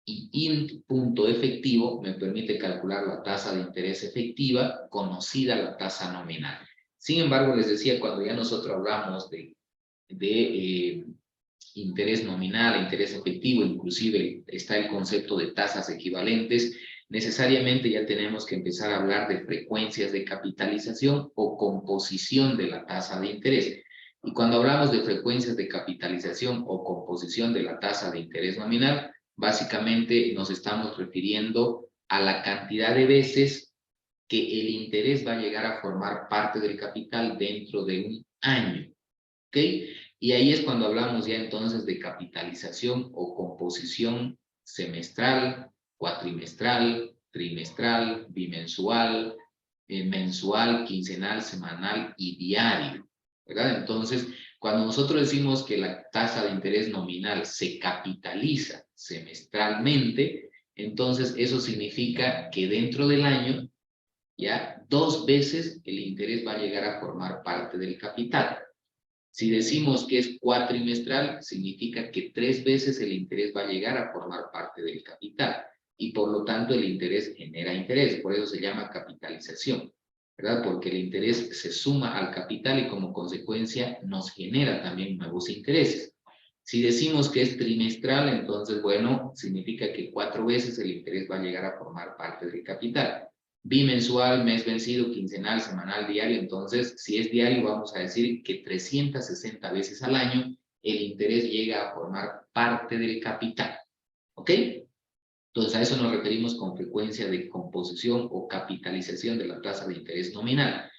Y int punto efectivo me permite calcular la tasa de interés efectiva conocida, la tasa nominal. Sin embargo, les decía, cuando ya nosotros hablamos de interés nominal, interés efectivo, inclusive está el concepto de tasas equivalentes, necesariamente ya tenemos que empezar a hablar de frecuencias de capitalización o composición de la tasa de interés. Y cuando hablamos de frecuencias de capitalización o composición de la tasa de interés nominal, básicamente nos estamos refiriendo a la cantidad de veces que el interés va a llegar a formar parte del capital dentro de un año. ¿Ok? Y ahí es cuando hablamos ya entonces de capitalización o composición semestral, cuatrimestral, trimestral, bimensual, mensual, quincenal, semanal y diario, ¿verdad? Entonces, cuando nosotros decimos que la tasa de interés nominal se capitaliza semestralmente, entonces eso significa que dentro del año, ya 2 veces el interés va a llegar a formar parte del capital. Si decimos que es cuatrimestral, significa que 3 veces el interés va a llegar a formar parte del capital. Y por lo tanto el interés genera interés, por eso se llama capitalización, ¿verdad? Porque el interés se suma al capital y como consecuencia nos genera también nuevos intereses. Si decimos que es trimestral, entonces, bueno, significa que 4 veces el interés va a llegar a formar parte del capital. Bimensual, mes vencido, quincenal, semanal, diario. Entonces, si es diario, vamos a decir que 360 veces al año el interés llega a formar parte del capital. ¿Ok? Entonces, a eso nos referimos con frecuencia de composición o capitalización de la tasa de interés nominal.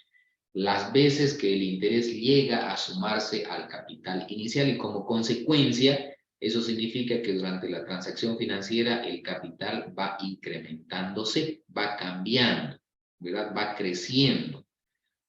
Las veces que el interés llega a sumarse al capital inicial y como consecuencia, eso significa que durante la transacción financiera el capital va incrementándose, va cambiando, ¿verdad? Va creciendo,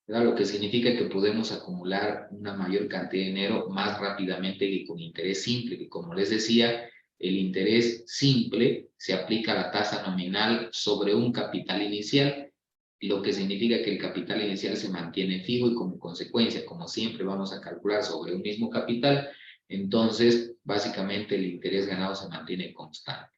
¿verdad? Lo que significa que podemos acumular una mayor cantidad de dinero más rápidamente que con interés simple, que como les decía, el interés simple se aplica a la tasa nominal sobre un capital inicial, lo que significa que el capital inicial se mantiene fijo y como consecuencia, como siempre vamos a calcular sobre un mismo capital, entonces básicamente el interés ganado se mantiene constante.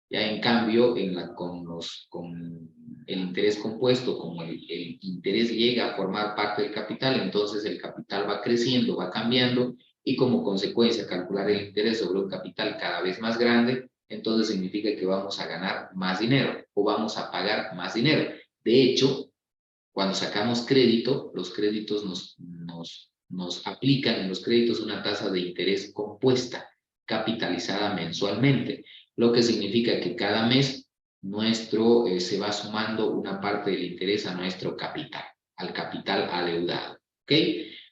Ya en cambio, con el interés compuesto, como el interés llega a formar parte del capital, entonces el capital va creciendo, va cambiando, y como consecuencia calcular el interés sobre un capital cada vez más grande, entonces significa que vamos a ganar más dinero o vamos a pagar más dinero. De hecho, cuando sacamos crédito, los créditos nos aplican en los créditos una tasa de interés compuesta, capitalizada mensualmente, lo que significa que cada mes se va sumando una parte del interés a nuestro capital, al capital adeudado. ¿Ok?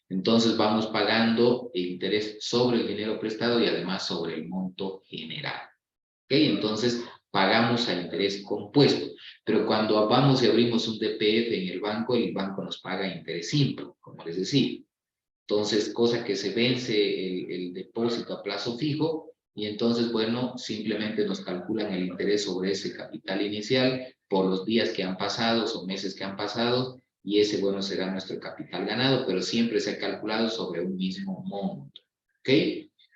Entonces vamos pagando el interés sobre el dinero prestado y además sobre el monto general. ¿Ok? Entonces pagamos a interés compuesto. Pero cuando vamos y abrimos un DPF en el banco nos paga interés simple, como les decía. Entonces, cosa que se vence el depósito a plazo fijo y entonces, bueno, simplemente nos calculan el interés sobre ese capital inicial por los días que han pasado o meses que han pasado y ese, bueno, será nuestro capital ganado, pero siempre se ha calculado sobre un mismo monto. ¿Ok?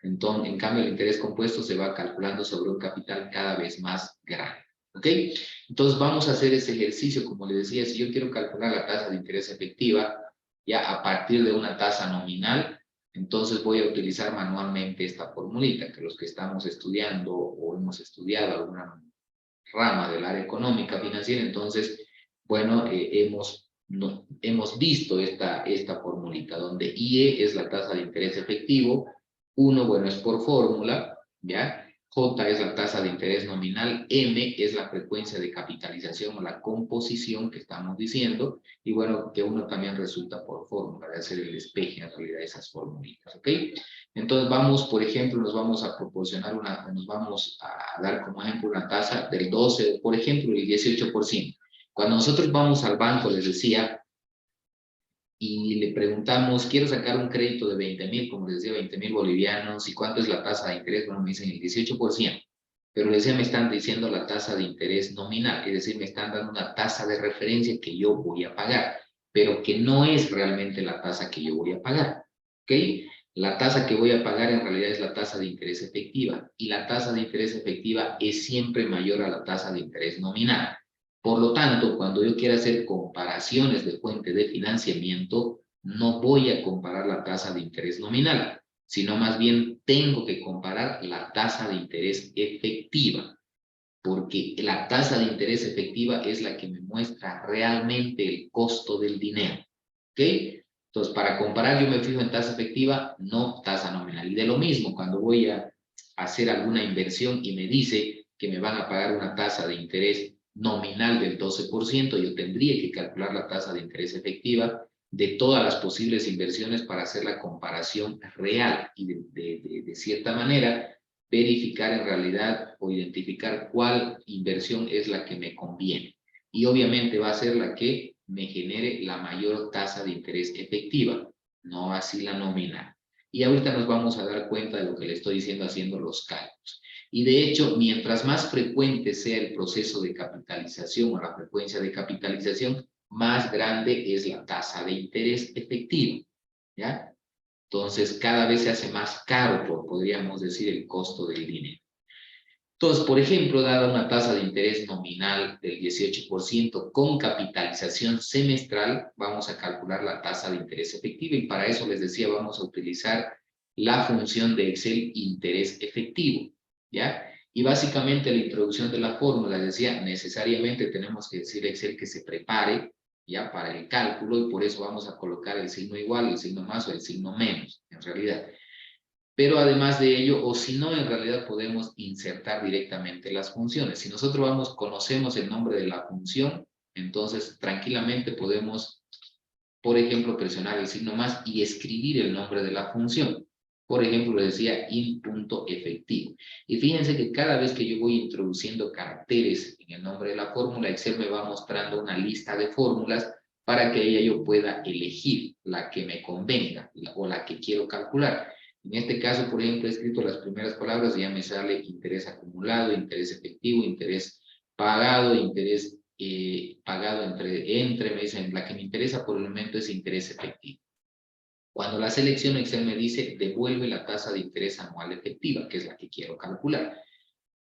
Entonces, en cambio, el interés compuesto se va calculando sobre un capital cada vez más grande. ¿Ok? Entonces, vamos a hacer ese ejercicio, como les decía, si yo quiero calcular la tasa de interés efectiva, ya a partir de una tasa nominal, entonces voy a utilizar manualmente esta formulita, que los que estamos estudiando o hemos estudiado alguna rama del área económica financiera, entonces, bueno, hemos visto esta formulita, donde IE es la tasa de interés efectivo, 1, bueno, es por fórmula, ¿ya? J es la tasa de interés nominal, M es la frecuencia de capitalización o la composición que estamos diciendo, y bueno, que uno también resulta por fórmula, de hacer el despeje en realidad de esas formulitas, ¿ok? Entonces vamos, por ejemplo, nos vamos a proporcionar nos vamos a dar como ejemplo una tasa del 12, por ejemplo, el 18%. Cuando nosotros vamos al banco, les decía, y le preguntamos, quiero sacar un crédito de 20,000, como les decía, 20,000 bolivianos, ¿y cuánto es la tasa de interés? Bueno, me dicen el 18%, pero les decía, me están diciendo la tasa de interés nominal, es decir, me están dando una tasa de referencia que yo voy a pagar, pero que no es realmente la tasa que yo voy a pagar, ¿ok? La tasa que voy a pagar en realidad es la tasa de interés efectiva, y la tasa de interés efectiva es siempre mayor a la tasa de interés nominal. Por lo tanto, cuando yo quiera hacer comparaciones de fuente de financiamiento, no voy a comparar la tasa de interés nominal, sino más bien tengo que comparar la tasa de interés efectiva, porque la tasa de interés efectiva es la que me muestra realmente el costo del dinero. ¿Ok? Entonces, para comparar, yo me fijo en tasa efectiva, no tasa nominal. Y de lo mismo, cuando voy a hacer alguna inversión y me dice que me van a pagar una tasa de interés nominal del 12%, yo tendría que calcular la tasa de interés efectiva de todas las posibles inversiones para hacer la comparación real y de cierta manera verificar en realidad o identificar cuál inversión es la que me conviene. Y obviamente va a ser la que me genere la mayor tasa de interés efectiva, no así la nominal. Y ahorita nos vamos a dar cuenta de lo que le estoy diciendo haciendo los cálculos. Y de hecho, mientras más frecuente sea el proceso de capitalización o la frecuencia de capitalización, más grande es la tasa de interés efectivo, ¿ya? Entonces, cada vez se hace más caro, podríamos decir, el costo del dinero. Entonces, por ejemplo, dada una tasa de interés nominal del 18% con capitalización semestral, vamos a calcular la tasa de interés efectiva y para eso les decía, vamos a utilizar la función de Excel interés efectivo, ¿ya? Y básicamente la introducción de la fórmula, les decía, necesariamente tenemos que decir a Excel que se prepare, ¿ya? Para el cálculo y por eso vamos a colocar el signo igual, el signo más o el signo menos, en realidad. Pero además de ello, o si no, en realidad podemos insertar directamente las funciones. Si nosotros conocemos el nombre de la función, entonces tranquilamente podemos, por ejemplo, presionar el signo más y escribir el nombre de la función. Por ejemplo, le decía in.efectivo. Y fíjense que cada vez que yo voy introduciendo caracteres en el nombre de la fórmula, Excel me va mostrando una lista de fórmulas para que ella yo pueda elegir la que me convenga o la que quiero calcular. En este caso, por ejemplo, he escrito las primeras palabras y ya me sale interés acumulado, interés efectivo, interés pagado, interés pagado entre, me dicen, la que me interesa por el momento es interés efectivo. Cuando la selecciono, Excel me dice, devuelve la tasa de interés anual efectiva, que es la que quiero calcular.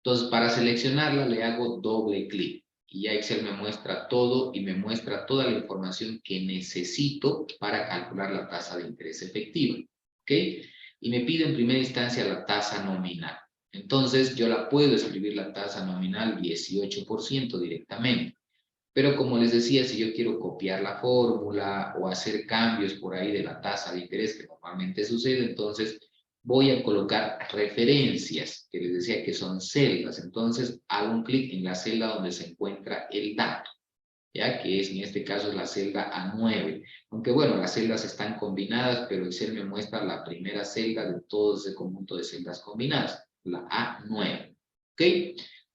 Entonces, para seleccionarla, le hago doble clic. Y ya Excel me muestra todo y me muestra toda la información que necesito para calcular la tasa de interés efectiva. ¿Ok? Y me pide en primera instancia la tasa nominal. Entonces, yo la puedo escribir la tasa nominal 18% directamente. Pero como les decía, si yo quiero copiar la fórmula o hacer cambios por ahí de la tasa de interés que normalmente sucede, entonces voy a colocar referencias, que les decía que son celdas. Entonces hago un clic en la celda donde se encuentra el dato, ya que es en este caso es la celda A9. Aunque bueno, las celdas están combinadas, pero Excel me muestra la primera celda de todo ese conjunto de celdas combinadas, la A9. ¿Ok?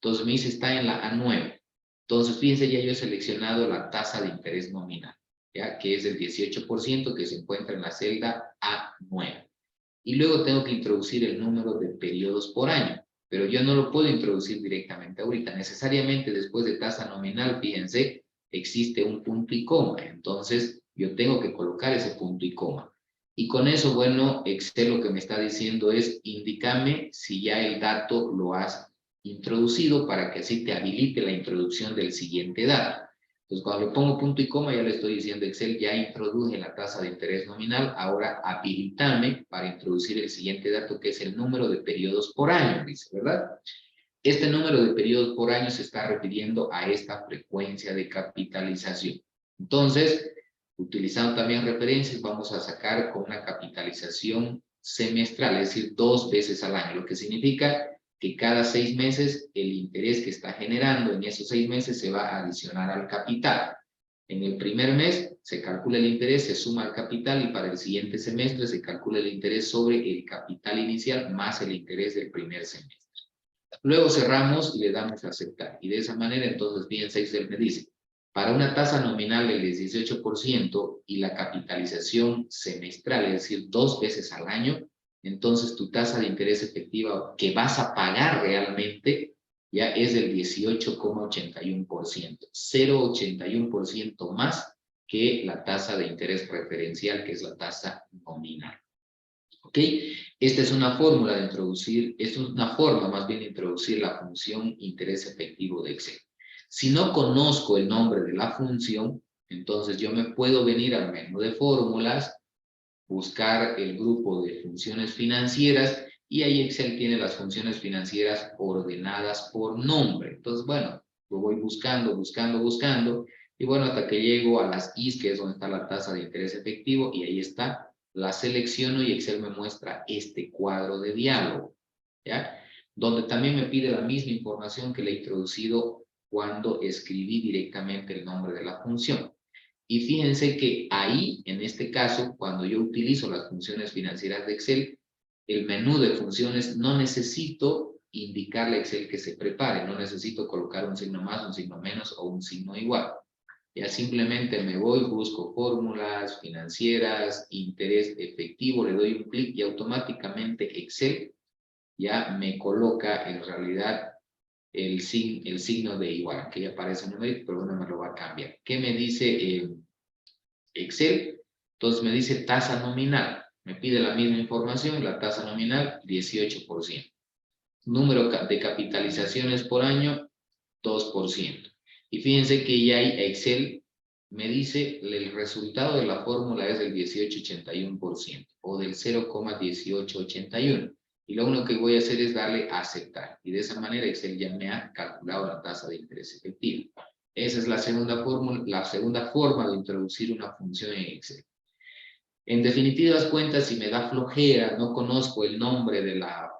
Entonces me dice está en la A9. Entonces, fíjense, ya yo he seleccionado la tasa de interés nominal, ¿ya? Que es el 18% que se encuentra en la celda A9. Y luego tengo que introducir el número de periodos por año, pero yo no lo puedo introducir directamente ahorita. Necesariamente después de tasa nominal, fíjense, existe un punto y coma. Entonces, yo tengo que colocar ese punto y coma. Y con eso, bueno, Excel lo que me está diciendo es, indícame si ya el dato lo has introducido para que así te habilite la introducción del siguiente dato. Entonces, cuando le pongo punto y coma, ya le estoy diciendo Excel, ya introduje la tasa de interés nominal, ahora habilitame para introducir el siguiente dato, que es el número de periodos por año, dice, ¿verdad? Este número de periodos por año se está refiriendo a esta frecuencia de capitalización. Entonces, utilizando también referencias, vamos a sacar con una capitalización semestral, es decir, 2 veces al año, lo que significa que cada 6 meses el interés que está generando en esos 6 meses se va a adicionar al capital. En el primer mes se calcula el interés, se suma al capital y para el siguiente semestre se calcula el interés sobre el capital inicial más el interés del primer semestre. Luego cerramos y le damos a aceptar. Y de esa manera, entonces, fíjense, Excel me dice, para una tasa nominal del 18% y la capitalización semestral, es decir, 2 veces al año, entonces tu tasa de interés efectiva que vas a pagar realmente ya es del 18,81%, 0,81% más que la tasa de interés referencial, que es la tasa nominal. ¿Ok? Esta es una fórmula de introducir, es una forma más bien de introducir la función interés efectivo de Excel. Si no conozco el nombre de la función, entonces yo me puedo venir al menú de fórmulas, buscar el grupo de funciones financieras y ahí Excel tiene las funciones financieras ordenadas por nombre. Entonces, bueno, lo voy buscando, buscando, buscando y bueno, hasta que llego a las Is, que es donde está la tasa de interés efectivo y ahí está. La selecciono y Excel me muestra este cuadro de diálogo, ¿ya? Donde también me pide la misma información que le he introducido cuando escribí directamente el nombre de la función. Y fíjense que ahí, en este caso, cuando yo utilizo las funciones financieras de Excel, el menú de funciones, no necesito indicarle a Excel que se prepare, no necesito colocar un signo más, un signo menos o un signo igual. Ya simplemente me voy, busco fórmulas financieras, interés efectivo, le doy un clic y automáticamente Excel ya me coloca en realidad el signo de igual, que ya aparece en numerito, pero no me lo va a cambiar. ¿Qué me dice Excel? Entonces me dice tasa nominal. Me pide la misma información, la tasa nominal, 18%. Número de capitalizaciones por año, 2%. Y fíjense que ya hay Excel, me dice el resultado de la fórmula es del 1881% o del 0,1881. Y lo único que voy a hacer es darle a aceptar. Y de esa manera Excel ya me ha calculado la tasa de interés efectivo. Esa es la segunda forma de introducir una función en Excel. En definitivas cuentas, si me da flojera, no conozco el nombre de la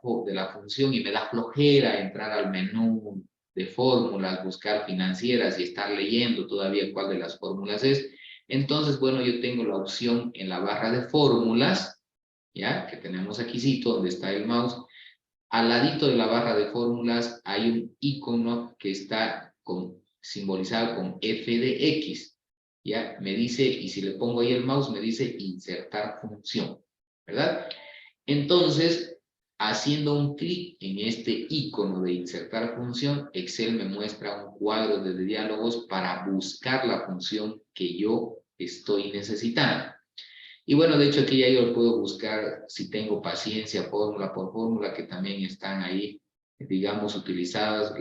función y me da flojera entrar al menú de fórmulas, buscar financieras y estar leyendo todavía cuál de las fórmulas es, entonces, bueno, yo tengo la opción en la barra de fórmulas, ya, que tenemos aquí, donde está el mouse. Al ladito de la barra de fórmulas hay un icono que está simbolizado con f de x. ¿Ya? Me dice, y si le pongo ahí el mouse, me dice insertar función, ¿verdad? Entonces, haciendo un clic en este icono de insertar función, Excel me muestra un cuadro de diálogos para buscar la función que yo estoy necesitando. Y bueno, de hecho aquí ya yo lo puedo buscar si tengo paciencia, fórmula por fórmula, que también están ahí, digamos, utilizadas,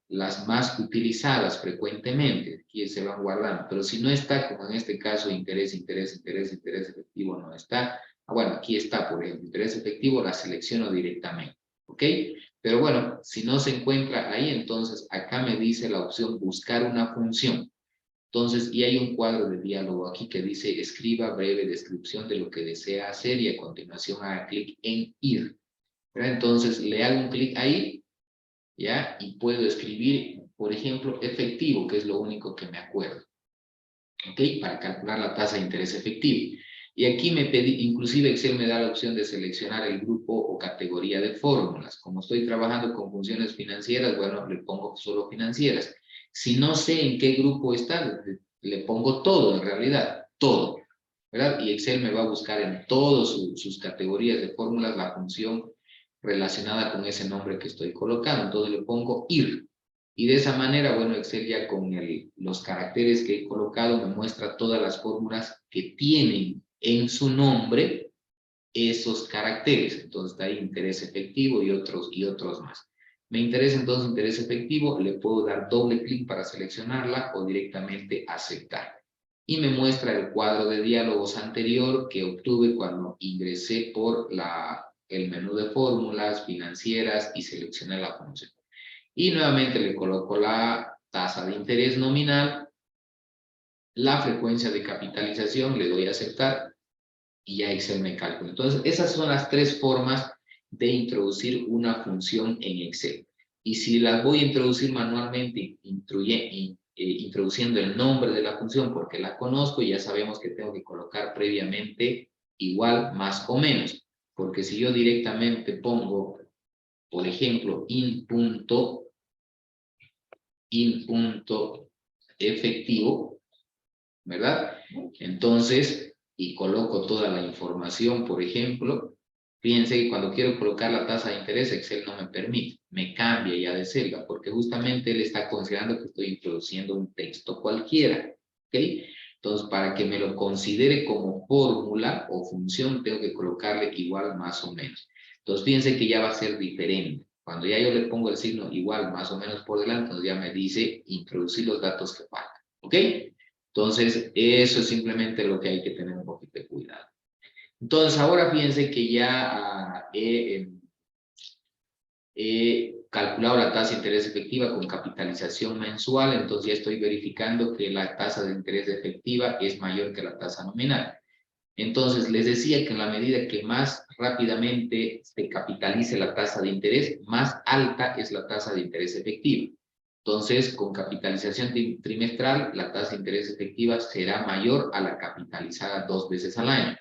las más utilizadas frecuentemente, aquí se van guardando. Pero si no está, como en este caso, interés efectivo no está. Bueno, aquí está, por ejemplo, interés efectivo, la selecciono directamente, ¿ok? Pero bueno, si no se encuentra ahí, entonces acá me dice la opción buscar una función. Entonces, y hay un cuadro de diálogo aquí que dice, escriba breve descripción de lo que desea hacer y a continuación haga clic en ir. ¿Verdad? Entonces, le hago un clic ahí, ¿ya? Y puedo escribir, por ejemplo, efectivo, que es lo único que me acuerdo. ¿Ok? Para calcular la tasa de interés efectivo. Y aquí inclusive Excel me da la opción de seleccionar el grupo o categoría de fórmulas. Como estoy trabajando con funciones financieras, bueno, le pongo solo financieras. Si no sé en qué grupo está, le pongo todo en realidad, todo, ¿verdad? Y Excel me va a buscar en todas sus categorías de fórmulas la función relacionada con ese nombre que estoy colocando. Entonces le pongo IR. Y de esa manera, bueno, Excel ya con los caracteres que he colocado me muestra todas las fórmulas que tienen en su nombre esos caracteres. Entonces está ahí interés efectivo y otros más. Me interesa entonces interés efectivo, le puedo dar doble clic para seleccionarla o directamente aceptar. Y me muestra el cuadro de diálogos anterior que obtuve cuando ingresé por el menú de fórmulas financieras y seleccioné la función. Y nuevamente le coloco la tasa de interés nominal, la frecuencia de capitalización, le doy a aceptar y ya Excel me calcula. Entonces, esas son las tres formas de introducir una función en Excel. Y si las voy a introducir manualmente, introduciendo el nombre de la función porque la conozco, ya sabemos que tengo que colocar previamente igual, más o menos. Porque si yo directamente pongo, por ejemplo, in.efectivo, ¿verdad? Entonces, y coloco toda la información, por ejemplo, fíjense que cuando quiero colocar la tasa de interés, Excel no me permite, me cambia ya de celda, porque justamente él está considerando que estoy introduciendo un texto cualquiera, ¿ok? Entonces, para que me lo considere como fórmula o función, tengo que colocarle igual, más o menos. Entonces, fíjense que ya va a ser diferente. Cuando ya yo le pongo el signo igual, más o menos por delante, entonces ya me dice introducir los datos que faltan, ¿ok? Entonces, eso es simplemente lo que hay que tener un poquito de cuidado. Entonces, ahora fíjense que ya he calculado la tasa de interés efectiva con capitalización mensual, entonces ya estoy verificando que la tasa de interés efectiva es mayor que la tasa nominal. Entonces, les decía que en la medida que más rápidamente se capitalice la tasa de interés, más alta es la tasa de interés efectiva. Entonces, con capitalización trimestral, la tasa de interés efectiva será mayor a la capitalizada 2 veces al año.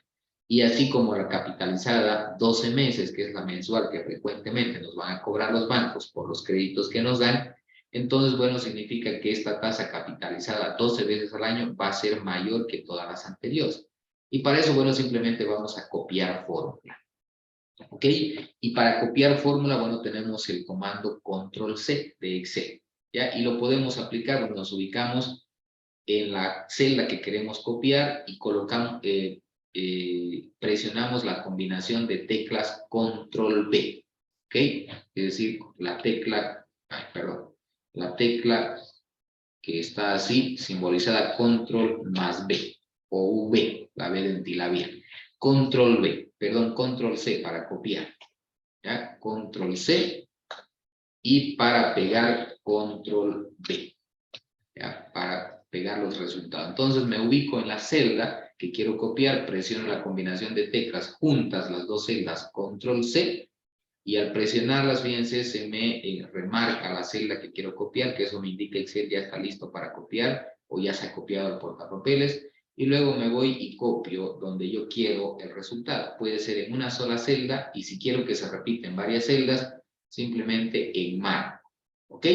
y así como la capitalizada 12 meses, que es la mensual que frecuentemente nos van a cobrar los bancos por los créditos que nos dan, entonces, bueno, significa que esta tasa capitalizada 12 veces al año va a ser mayor que todas las anteriores. Y para eso, bueno, simplemente vamos a copiar fórmula. ¿Ok? Y para copiar fórmula, bueno, tenemos el comando Control C de Excel. ¿Ya? Y lo podemos aplicar, bueno, nos ubicamos en la celda que queremos copiar y colocamos, presionamos la combinación de teclas Control B. ¿Ok? Es decir, la tecla, la tecla que está así, simbolizada Control más B, o V, la B de Control B, perdón, Control C para copiar. ¿Ya? Control C y para pegar Control B. ¿Ya? Para pegar los resultados. Entonces me ubico en la celda que quiero copiar, presiono la combinación de teclas juntas, las dos celdas, Control C, y al presionarlas, fíjense, se me remarca la celda que quiero copiar, que eso me indica Excel ya está listo para copiar, o ya se ha copiado el portapapeles, y luego me voy y copio donde yo quiero el resultado. Puede ser en una sola celda, y si quiero que se repita en varias celdas, simplemente enmarco, ¿ok?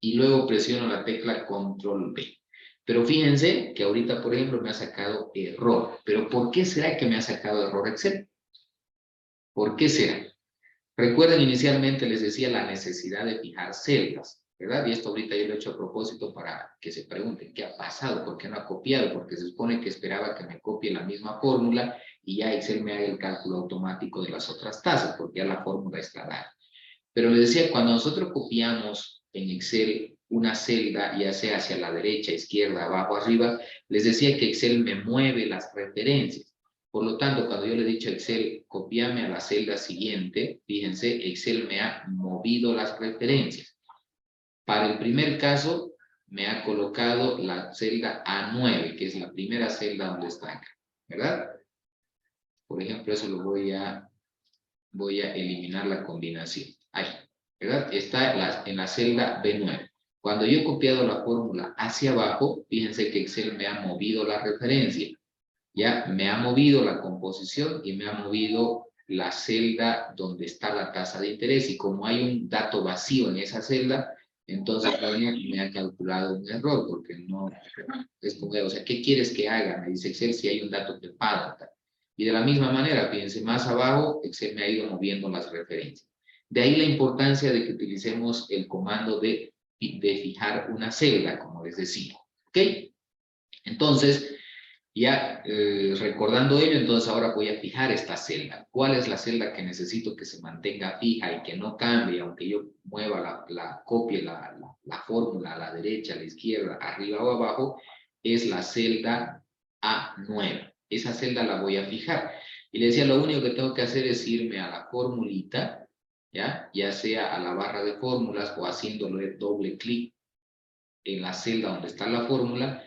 Y luego presiono la tecla Control B. Pero fíjense que ahorita, por ejemplo, me ha sacado error. ¿Pero por qué será que me ha sacado error Excel? ¿Por qué será? Recuerden, inicialmente les decía la necesidad de fijar celdas, ¿verdad? Y esto ahorita yo lo he hecho a propósito para que se pregunten qué ha pasado, por qué no ha copiado, porque se supone que esperaba que me copie la misma fórmula y ya Excel me haga el cálculo automático de las otras tasas, porque ya la fórmula está dada. Pero les decía, cuando nosotros copiamos en Excel una celda, ya sea hacia la derecha, izquierda, abajo, arriba, les decía que Excel me mueve las referencias. Por lo tanto, cuando yo le he dicho a Excel, copiame a la celda siguiente, fíjense, Excel me ha movido las referencias. Para el primer caso, me ha colocado la celda A9, que es la primera celda donde está acá, ¿verdad? Por ejemplo, eso lo voy a eliminar la combinación. Ahí, ¿verdad? Está en la celda B9. Cuando yo he copiado la fórmula hacia abajo, fíjense que Excel me ha movido la referencia. Ya me ha movido la composición y me ha movido la celda donde está la tasa de interés. Y como hay un dato vacío en esa celda, entonces me ha calculado un error, porque no es como, o sea, ¿qué quieres que haga? Me dice Excel si hay un dato que falta. Y de la misma manera, fíjense, más abajo, Excel me ha ido moviendo las referencias. De ahí la importancia de que utilicemos el comando de fijar una celda, como les decía. ¿Ok? Entonces, ya recordando ello, entonces ahora voy a fijar esta celda. ¿Cuál es la celda que necesito que se mantenga fija y que no cambie, aunque yo mueva copie la fórmula a la derecha, a la izquierda, arriba o abajo? Es la celda A9. Esa celda la voy a fijar. Y le decía, lo único que tengo que hacer es irme a la formulita, ya sea a la barra de fórmulas o haciéndole doble clic en la celda donde está la fórmula,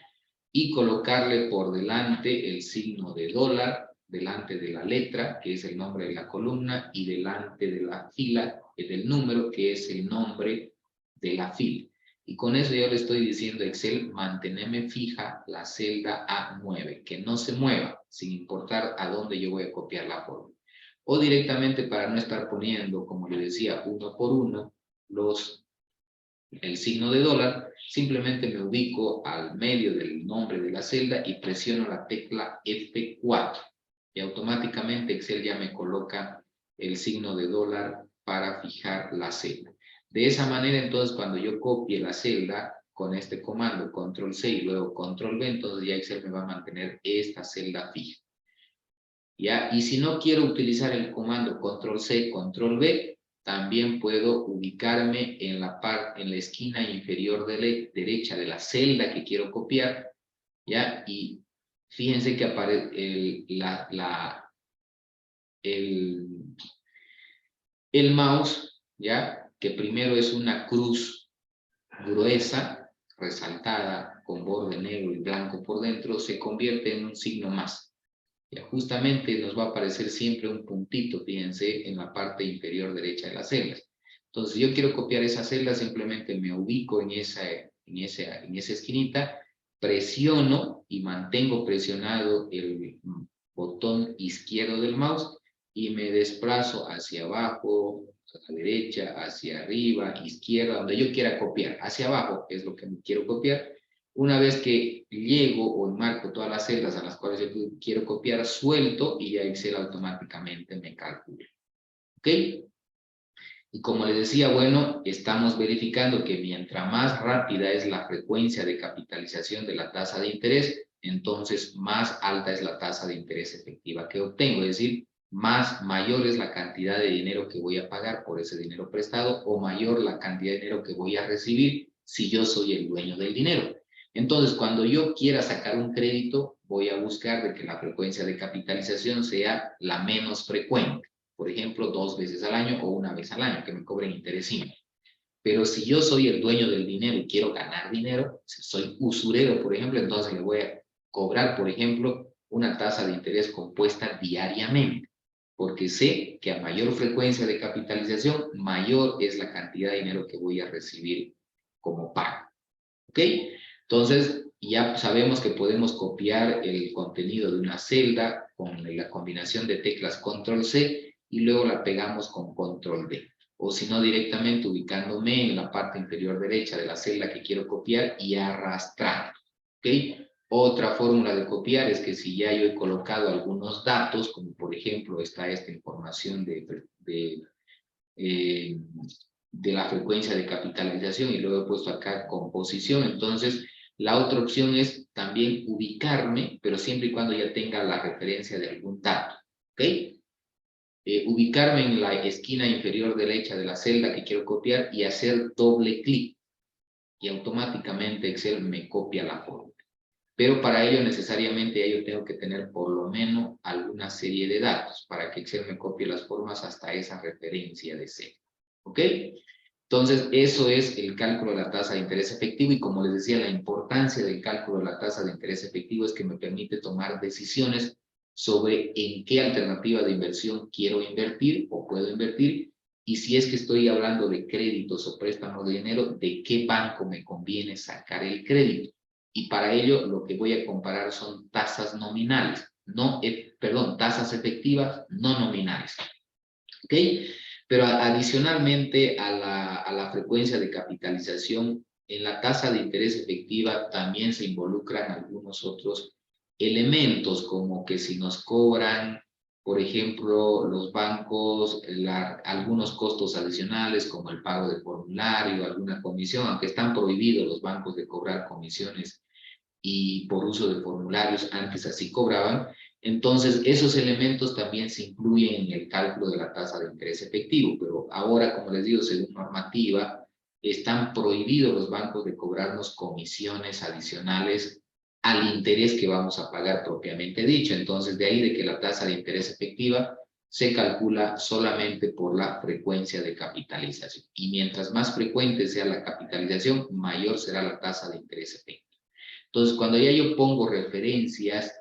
y colocarle por delante el signo de dólar, delante de la letra, que es el nombre de la columna, y delante de la fila, del número, que es el nombre de la fila. Y con eso yo le estoy diciendo a Excel, mantenerme fija la celda A9, que no se mueva, sin importar a dónde yo voy a copiar la fórmula. O directamente, para no estar poniendo, como le decía, uno por uno, el signo de dólar, simplemente me ubico al medio del nombre de la celda y presiono la tecla F4. Y automáticamente Excel ya me coloca el signo de dólar para fijar la celda. De esa manera, entonces, cuando yo copie la celda con este comando, Control C y luego Control V, entonces ya Excel me va a mantener esta celda fija. ¿Ya? Y si no quiero utilizar el comando Control C, Control V, también puedo ubicarme en la esquina inferior derecha de la celda que quiero copiar, ¿ya? Y fíjense que aparece el mouse, ¿ya? Que primero es una cruz gruesa, resaltada, con borde negro y blanco por dentro, se convierte en un signo más. Ya, justamente nos va a aparecer siempre un puntito, fíjense, en la parte inferior derecha de las celdas. Entonces, si yo quiero copiar esa celda, simplemente me ubico en esa esquinita, presiono y mantengo presionado botón izquierdo del mouse y me desplazo hacia abajo, a la derecha, hacia arriba, izquierda, donde yo quiera copiar. Hacia abajo es lo que quiero copiar. Una vez que llego o enmarco todas las celdas a las cuales yo quiero copiar, suelto y ya Excel automáticamente me calcula. ¿Ok? Y como les decía, bueno, estamos verificando que mientras más rápida es la frecuencia de capitalización de la tasa de interés, entonces más alta es la tasa de interés efectiva que obtengo. Es decir, mayor es la cantidad de dinero que voy a pagar por ese dinero prestado o mayor la cantidad de dinero que voy a recibir si yo soy el dueño del dinero. Entonces, cuando yo quiera sacar un crédito, voy a buscar de que la frecuencia de capitalización sea la menos frecuente. Por ejemplo, 2 veces al año o 1 vez al año, que me cobren interés simple. Pero si yo soy el dueño del dinero y quiero ganar dinero, si soy usurero, por ejemplo, entonces le voy a cobrar, por ejemplo, una tasa de interés compuesta diariamente, porque sé que a mayor frecuencia de capitalización, mayor es la cantidad de dinero que voy a recibir como pago. ¿Ok? Entonces, ya sabemos que podemos copiar el contenido de una celda con la combinación de teclas Control-C y luego la pegamos con Control-V. O si no, directamente ubicándome en la parte inferior derecha de la celda que quiero copiar y arrastrando. ¿Ok? Otra fórmula de copiar es que si ya yo he colocado algunos datos, como por ejemplo está esta información de la frecuencia de capitalización y luego he puesto acá composición, entonces la otra opción es también ubicarme, pero siempre y cuando ya tenga la referencia de algún dato, ¿ok? Ubicarme en la esquina inferior derecha de la celda que quiero copiar y hacer doble clic y automáticamente Excel me copia la fórmula. Pero para ello necesariamente yo tengo que tener por lo menos alguna serie de datos para que Excel me copie las formas hasta esa referencia de celda. ¿Ok? Entonces, eso es el cálculo de la tasa de interés efectivo y como les decía, la importancia del cálculo de la tasa de interés efectivo es que me permite tomar decisiones sobre en qué alternativa de inversión quiero invertir o puedo invertir y si es que estoy hablando de créditos o préstamos de dinero, de qué banco me conviene sacar el crédito. Y para ello lo que voy a comparar son tasas nominales, tasas efectivas no nominales. ¿Ok? Pero adicionalmente a la frecuencia de capitalización, en la tasa de interés efectiva también se involucran algunos otros elementos, como que si nos cobran, por ejemplo, los bancos, algunos costos adicionales, como el pago de formulario, alguna comisión, aunque están prohibidos los bancos de cobrar comisiones y por uso de formularios, antes así cobraban. Entonces, esos elementos también se incluyen en el cálculo de la tasa de interés efectivo, pero ahora, como les digo, según normativa, están prohibidos los bancos de cobrarnos comisiones adicionales al interés que vamos a pagar propiamente dicho. Entonces, de ahí de que la tasa de interés efectiva se calcula solamente por la frecuencia de capitalización. Y mientras más frecuente sea la capitalización, mayor será la tasa de interés efectivo. Entonces, cuando ya yo pongo referencias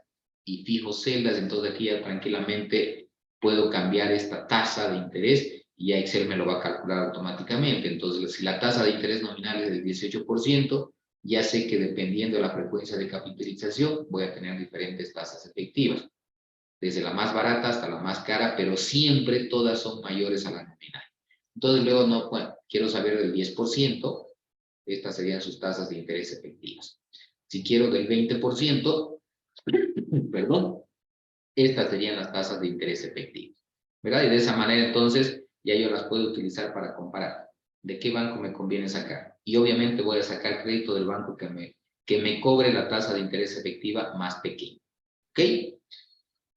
y fijo celdas, entonces aquí ya tranquilamente puedo cambiar esta tasa de interés y ya Excel me lo va a calcular automáticamente. Entonces, si la tasa de interés nominal es del 18%, ya sé que dependiendo de la frecuencia de capitalización, voy a tener diferentes tasas efectivas. Desde la más barata hasta la más cara, pero siempre todas son mayores a la nominal. Entonces, luego, no, bueno, quiero saber del 10%, estas serían sus tasas de interés efectivas. Si quiero del 20%, perdón, estas serían las tasas de interés efectivas, ¿verdad? Y de esa manera, entonces, ya yo las puedo utilizar para comparar de qué banco me conviene sacar. Y obviamente voy a sacar crédito del banco que me cobre la tasa de interés efectiva más pequeña, ¿ok?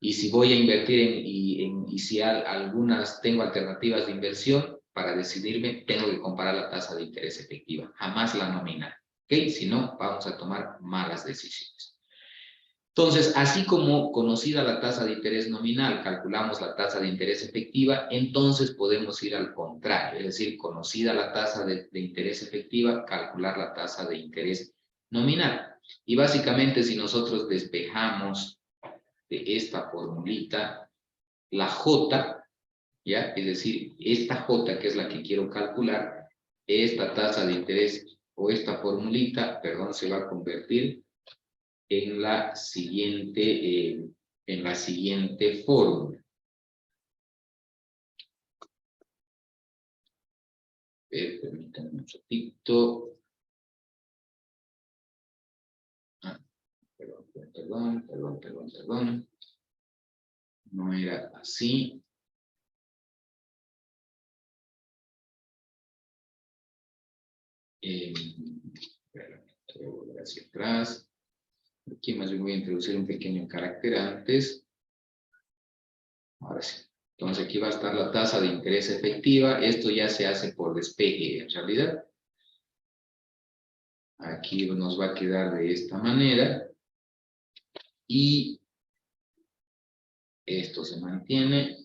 Y si voy a invertir y si algunas tengo alternativas de inversión, para decidirme, tengo que comparar la tasa de interés efectiva, jamás la nominal. ¿Ok? Si no, vamos a tomar malas decisiones. Entonces, así como conocida la tasa de interés nominal, calculamos la tasa de interés efectiva, entonces podemos ir al contrario, es decir, conocida la tasa de interés efectiva, calcular la tasa de interés nominal. Y básicamente, si nosotros despejamos de esta formulita la J, ¿ya? Es decir, esta J, que es la que quiero calcular, esta tasa de interés o esta formulita, perdón, se va a convertir en en la siguiente fórmula. Permítanme un ratito. Perdón. No era así. Voy a volver hacia atrás. Aquí más bien voy a introducir un pequeño carácter antes. Ahora sí. Entonces aquí va a estar la tasa de interés efectiva. Esto ya se hace por despeje en realidad. Aquí nos va a quedar de esta manera. Y esto se mantiene.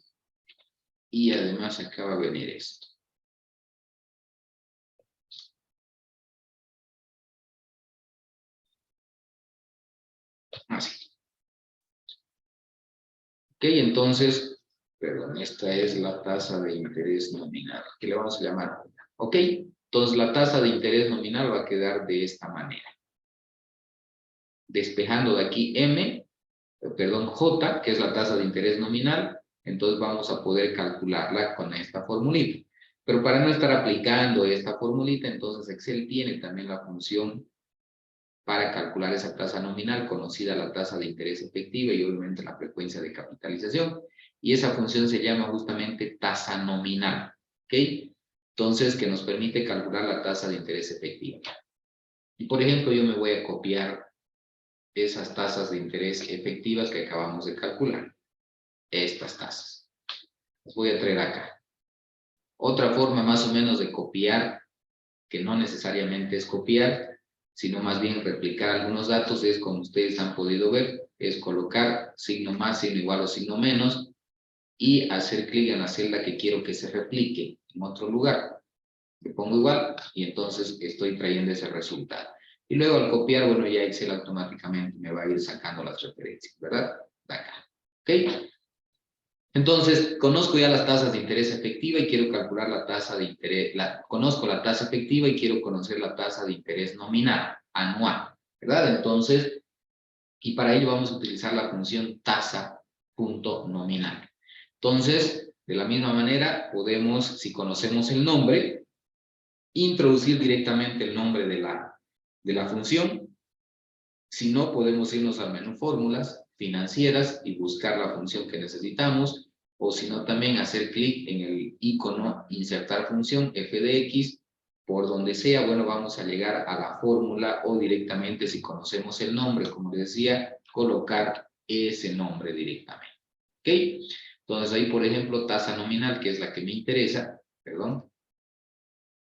Y además acá va a venir esto. Así. Ok, entonces, perdón, esta es la tasa de interés nominal, que le vamos a llamar. Ok, entonces la tasa de interés nominal va a quedar de esta manera. Despejando de aquí J, que es la tasa de interés nominal, entonces vamos a poder calcularla con esta formulita. Pero para no estar aplicando esta formulita, entonces Excel tiene también la función para calcular esa tasa nominal, conocida la tasa de interés efectiva y obviamente la frecuencia de capitalización. Y esa función se llama justamente tasa nominal, ¿ok? Entonces, que nos permite calcular la tasa de interés efectiva. Y por ejemplo, yo me voy a copiar esas tasas de interés efectivas que acabamos de calcular. Estas tasas. Las voy a traer acá. Otra forma más o menos de copiar, que no necesariamente es copiar, sino más bien replicar algunos datos, es como ustedes han podido ver, es colocar signo más, signo igual o signo menos, y hacer clic en la celda que quiero que se replique en otro lugar. Le pongo igual, y entonces estoy trayendo ese resultado. Y luego al copiar, bueno, ya Excel automáticamente me va a ir sacando las referencias, ¿verdad? De acá. ¿Ok? Entonces, conozco ya las tasas de interés efectiva y quiero calcular la tasa de interés, conozco la tasa efectiva y quiero conocer la tasa de interés nominal, anual, ¿verdad? Entonces, y para ello vamos a utilizar la función tasa.nominal. Entonces, de la misma manera, podemos, si conocemos el nombre, introducir directamente el nombre de la función. Si no, podemos irnos al menú fórmulas financieras y buscar la función que necesitamos, o si no, también hacer clic en el icono insertar función f de x, por donde sea, bueno, vamos a llegar a la fórmula o directamente, si conocemos el nombre, como les decía, colocar ese nombre directamente. ¿Ok? Entonces ahí, por ejemplo, tasa nominal, que es la que me interesa, perdón,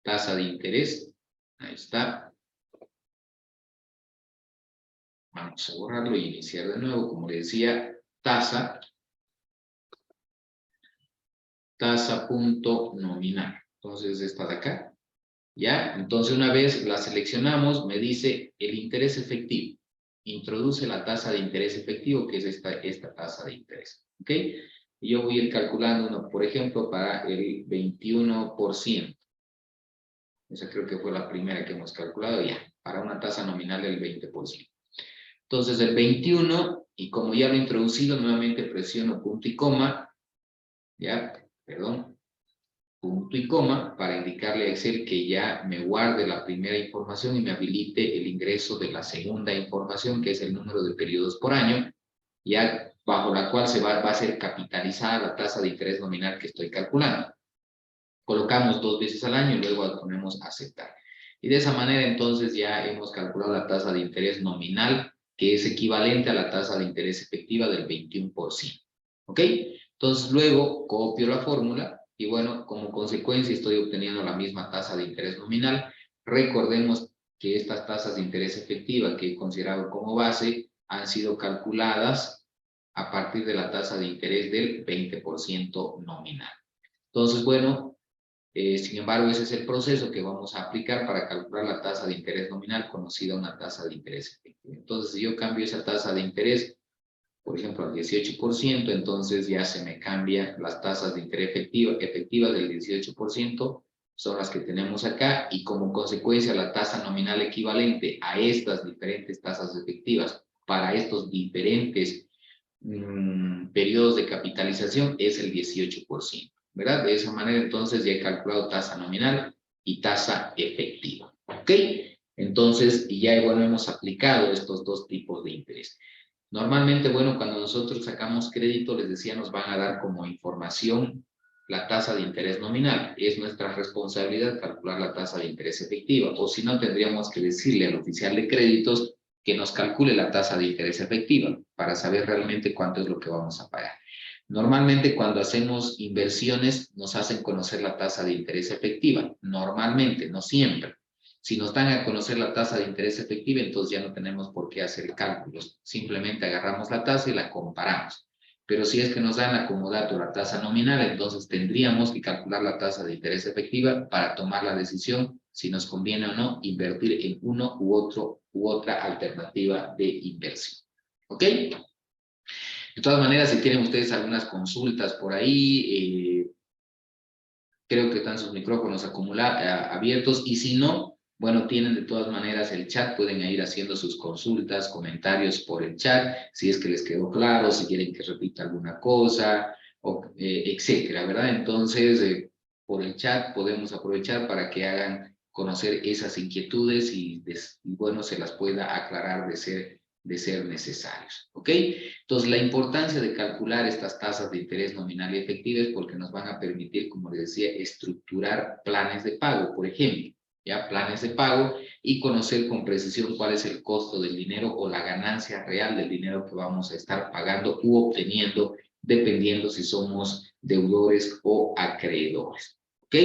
tasa de interés, ahí está. Vamos a borrarlo y iniciar de nuevo, como le decía, tasa.nominal. Entonces, esta de acá, ¿ya? Entonces, una vez la seleccionamos, me dice el interés efectivo. Introduce la tasa de interés efectivo, que es esta tasa de interés, ¿ok? Y yo voy a ir calculando, por ejemplo, para el 21%. Esa creo que fue la primera que hemos calculado ya, para una tasa nominal del 20%. Entonces, el 21, y como ya lo he introducido, nuevamente presiono punto y coma, ya, perdón, punto y coma, para indicarle a Excel que ya me guarde la primera información y me habilite el ingreso de la segunda información, que es el número de periodos por año, ya bajo la cual va a ser capitalizada la tasa de interés nominal que estoy calculando. Colocamos 2 veces al año y luego ponemos aceptar. Y de esa manera entonces ya hemos calculado la tasa de interés nominal, que es equivalente a la tasa de interés efectiva del 21%. ¿Ok? Entonces luego copio la fórmula y bueno, como consecuencia estoy obteniendo la misma tasa de interés nominal. Recordemos que estas tasas de interés efectiva que he considerado como base han sido calculadas a partir de la tasa de interés del 20% nominal. Entonces, bueno, sin embargo, ese es el proceso que vamos a aplicar para calcular la tasa de interés nominal, conocida una tasa de interés efectiva. Entonces, si yo cambio esa tasa de interés, por ejemplo, al 18%, entonces ya se me cambian las tasas de interés efectivas del 18%, son las que tenemos acá, y como consecuencia la tasa nominal equivalente a estas diferentes tasas efectivas para estos diferentes periodos de capitalización es el 18%, ¿verdad? De esa manera entonces ya he calculado tasa nominal y tasa efectiva, ¿ok? Entonces ya bueno, hemos aplicado estos dos tipos de interés. Normalmente, bueno, cuando nosotros sacamos crédito, les decía, nos van a dar como información la tasa de interés nominal. Es nuestra responsabilidad calcular la tasa de interés efectiva, o si no, tendríamos que decirle al oficial de créditos que nos calcule la tasa de interés efectiva para saber realmente cuánto es lo que vamos a pagar. Normalmente cuando hacemos inversiones nos hacen conocer la tasa de interés efectiva, normalmente, no siempre. Si nos dan a conocer la tasa de interés efectiva, entonces ya no tenemos por qué hacer cálculos. Simplemente agarramos la tasa y la comparamos. Pero si es que nos dan acomodato la tasa nominal, entonces tendríamos que calcular la tasa de interés efectiva para tomar la decisión si nos conviene o no invertir en uno u otra alternativa de inversión. ¿Ok? De todas maneras, si tienen ustedes algunas consultas por ahí, creo que están sus micrófonos abiertos, y si no, bueno, tienen de todas maneras el chat, pueden ir haciendo sus consultas, comentarios por el chat, si es que les quedó claro, si quieren que repita alguna cosa, etcétera, ¿verdad? Entonces, por el chat podemos aprovechar para que hagan conocer esas inquietudes y bueno, se las pueda aclarar de ser necesarios, ¿ok? Entonces, la importancia de calcular estas tasas de interés nominal y efectiva es porque nos van a permitir, como les decía, estructurar planes de pago, por ejemplo, ya planes de pago, y conocer con precisión cuál es el costo del dinero o la ganancia real del dinero que vamos a estar pagando u obteniendo, dependiendo si somos deudores o acreedores, ¿ok?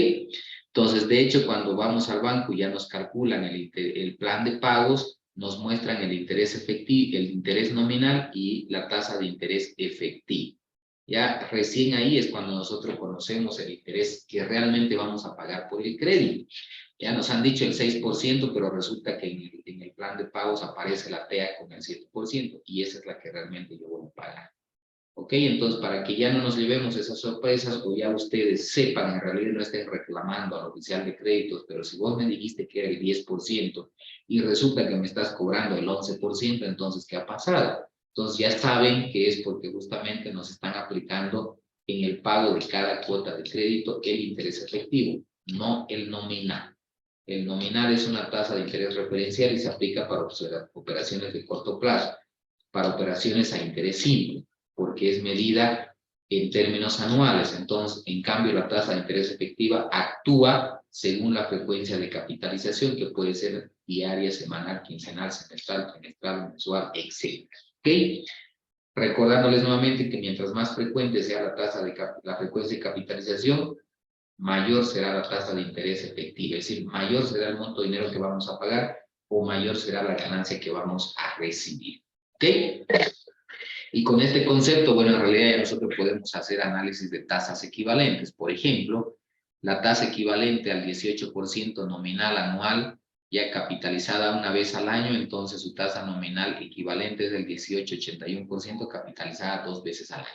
Entonces, de hecho, cuando vamos al banco y ya nos calculan el plan de pagos, nos muestran el interés efectivo, el interés nominal y la tasa de interés efectivo. Ya recién ahí es cuando nosotros conocemos el interés que realmente vamos a pagar por el crédito. Ya nos han dicho el 6%, pero resulta que en el plan de pagos aparece la TEA con el 7%, y esa es la que realmente yo voy a pagar. ¿Ok? Entonces, para que ya no nos llevemos esas sorpresas, o ya ustedes sepan, en realidad no estén reclamando al oficial de créditos, pero si vos me dijiste que era el 10% y resulta que me estás cobrando el 11%, entonces, ¿qué ha pasado? Entonces, ya saben que es porque justamente nos están aplicando en el pago de cada cuota de crédito el interés efectivo, no el nominal. El nominal es una tasa de interés referencial y se aplica para operaciones de corto plazo, para operaciones a interés simple, porque es medida en términos anuales. Entonces, en cambio, la tasa de interés efectiva actúa según la frecuencia de capitalización, que puede ser diaria, semanal, quincenal, semestral, trimestral, mensual, etc. ¿Ok? Recordándoles nuevamente que mientras más frecuente sea la frecuencia de capitalización, mayor será la tasa de interés efectiva, es decir, mayor será el monto de dinero que vamos a pagar o mayor será la ganancia que vamos a recibir. ¿Ok? Y con este concepto, bueno, en realidad ya nosotros podemos hacer análisis de tasas equivalentes. Por ejemplo, la tasa equivalente al 18% nominal anual, ya capitalizada una vez al año, entonces su tasa nominal equivalente es del 18,81%, capitalizada 2 veces al año.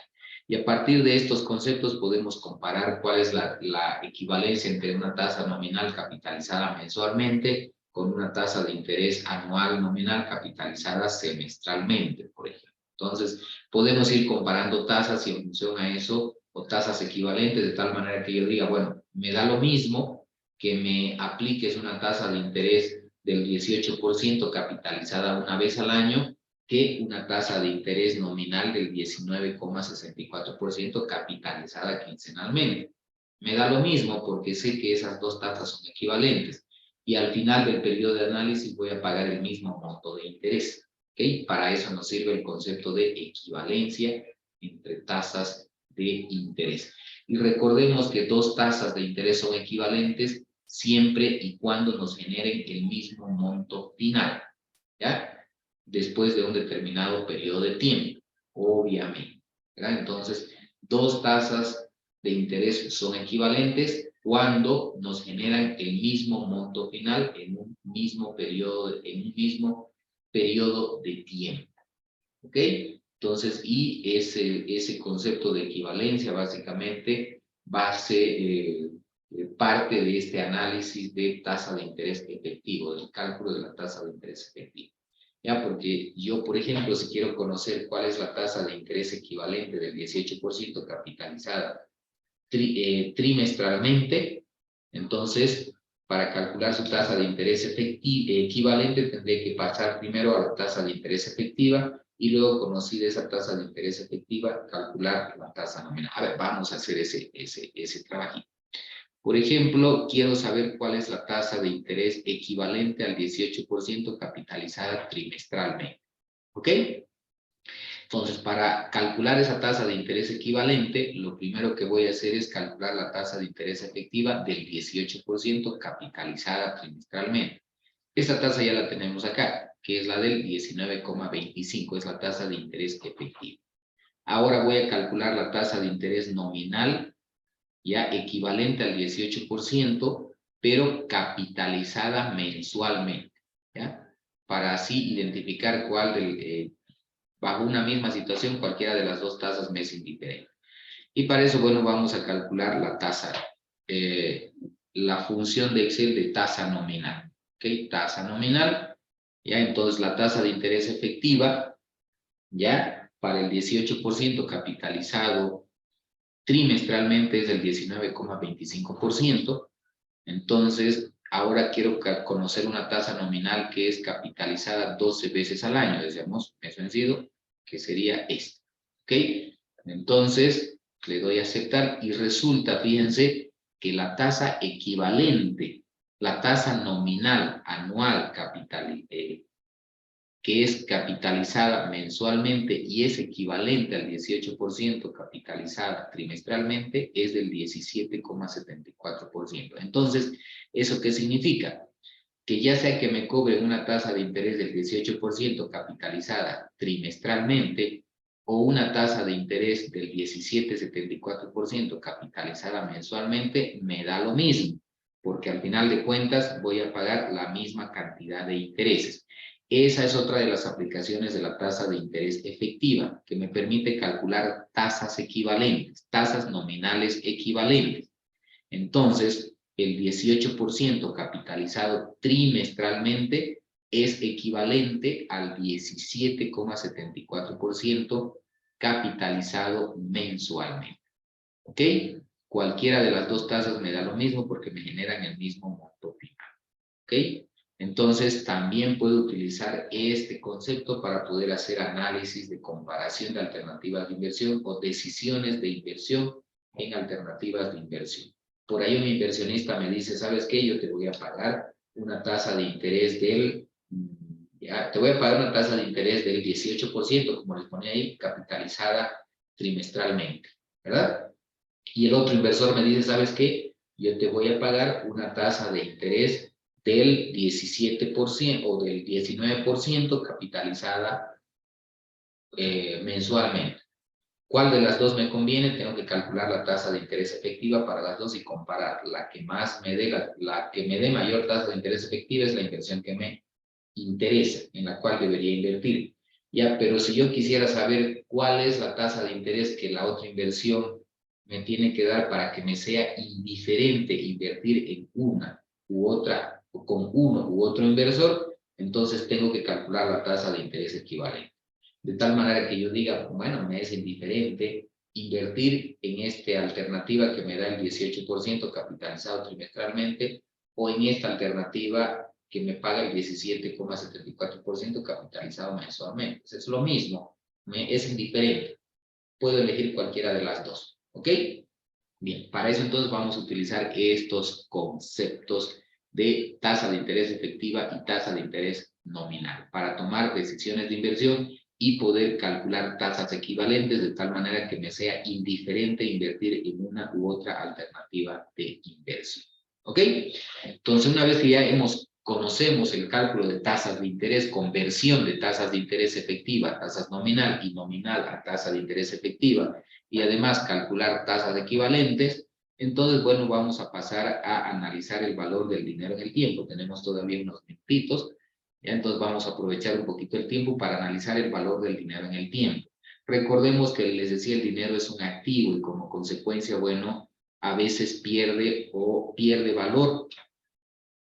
Y a partir de estos conceptos podemos comparar cuál es la equivalencia entre una tasa nominal capitalizada mensualmente con una tasa de interés anual nominal capitalizada semestralmente, por ejemplo. Entonces, podemos ir comparando tasas y en función a eso, o tasas equivalentes, de tal manera que yo diga, bueno, me da lo mismo que me apliques una tasa de interés del 18% capitalizada una vez al año, que una tasa de interés nominal del 19,64% capitalizada quincenalmente. Me da lo mismo porque sé que esas dos tasas son equivalentes, y al final del periodo de análisis voy a pagar el mismo monto de interés. ¿Okay? Para eso nos sirve el concepto de equivalencia entre tasas de interés. Y recordemos que dos tasas de interés son equivalentes siempre y cuando nos generen el mismo monto final, ¿ya? Después de un determinado periodo de tiempo, obviamente, ¿verdad? Entonces, dos tasas de interés son equivalentes cuando nos generan el mismo monto final en un mismo periodo de tiempo. ¿Ok? Entonces, y ese concepto de equivalencia básicamente va a ser parte de este análisis de tasa de interés efectivo, del cálculo de la tasa de interés efectivo. ¿ya? Porque yo, por ejemplo, si quiero conocer cuál es la tasa de interés equivalente del 18% capitalizada trimestralmente, entonces, para calcular su tasa de interés equivalente, tendré que pasar primero a la tasa de interés efectiva y luego, conocida esa tasa de interés efectiva, calcular la tasa nominal. A ver, vamos a hacer ese trabajito. Por ejemplo, quiero saber cuál es la tasa de interés equivalente al 18% capitalizada trimestralmente. ¿Ok? Entonces, para calcular esa tasa de interés equivalente, lo primero que voy a hacer es calcular la tasa de interés efectiva del 18% capitalizada trimestralmente. Esta tasa ya la tenemos acá, que es la del 19,25, es la tasa de interés efectiva. Ahora voy a calcular la tasa de interés nominal, ya equivalente al 18%, pero capitalizada mensualmente, ¿ya? Para así identificar cuál bajo una misma situación, cualquiera de las dos tasas me es indiferente. Y para eso, bueno, vamos a calcular la tasa, la función de Excel de tasa nominal. ¿Ok? Tasa nominal, ya entonces la tasa de interés efectiva, ya para el 18% capitalizado trimestralmente es del 19,25%. Entonces, ahora quiero conocer una tasa nominal que es capitalizada 12 veces al año, decíamos, mes vencido, que sería esta. ¿Ok? Entonces, le doy a aceptar y resulta, fíjense, que la tasa equivalente, la tasa nominal anual que es capitalizada mensualmente y es equivalente al 18% capitalizada trimestralmente, es del 17,74%. Entonces, ¿eso qué significa? Que ya sea que me cobre una tasa de interés del 18% capitalizada trimestralmente o una tasa de interés del 17,74% capitalizada mensualmente, me da lo mismo, porque al final de cuentas voy a pagar la misma cantidad de intereses. Esa es otra de las aplicaciones de la tasa de interés efectiva, que me permite calcular tasas equivalentes, tasas nominales equivalentes. Entonces, el 18% capitalizado trimestralmente es equivalente al 17,74% capitalizado mensualmente. ¿Ok? Cualquiera de las dos tasas me da lo mismo porque me generan el mismo monto final. ¿Ok? Entonces, también puedo utilizar este concepto para poder hacer análisis de comparación de alternativas de inversión o decisiones de inversión en alternativas de inversión. Por ahí un inversionista me dice, ¿sabes qué? Yo te voy a pagar una tasa de interés te voy a pagar una tasa de interés del 18%, como les ponía ahí, capitalizada trimestralmente, ¿verdad? Y el otro inversor me dice, ¿sabes qué? Yo te voy a pagar una tasa de interés del 17% o del 19% capitalizada mensualmente. ¿Cuál de las dos me conviene? Tengo que calcular la tasa de interés efectiva para las dos y comparar. La que más me dé, la que me dé mayor tasa de interés efectiva es la inversión que me interesa, en la cual debería invertir. Ya, pero si yo quisiera saber cuál es la tasa de interés que la otra inversión me tiene que dar para que me sea indiferente invertir en una u otra, o con uno u otro inversor, entonces tengo que calcular la tasa de interés equivalente. De tal manera que yo diga, bueno, me es indiferente invertir en esta alternativa que me da el 18% capitalizado trimestralmente o en esta alternativa que me paga el 17,74% capitalizado mensualmente. Pues es lo mismo, me es indiferente. Puedo elegir cualquiera de las dos. ¿Ok? Bien, para eso entonces vamos a utilizar estos conceptos de tasa de interés efectiva y tasa de interés nominal para tomar decisiones de inversión y poder calcular tasas equivalentes de tal manera que me sea indiferente invertir en una u otra alternativa de inversión. ¿Ok? Entonces, una vez que ya conocemos el cálculo de tasas de interés, conversión de tasas de interés efectiva a tasas nominal y nominal a tasa de interés efectiva, y además calcular tasas equivalentes, entonces, bueno, vamos a pasar a analizar el valor del dinero en el tiempo. Tenemos todavía unos minutitos, entonces vamos a aprovechar un poquito el tiempo para analizar el valor del dinero en el tiempo. Recordemos que les decía, el dinero es un activo y como consecuencia, bueno, a veces pierde valor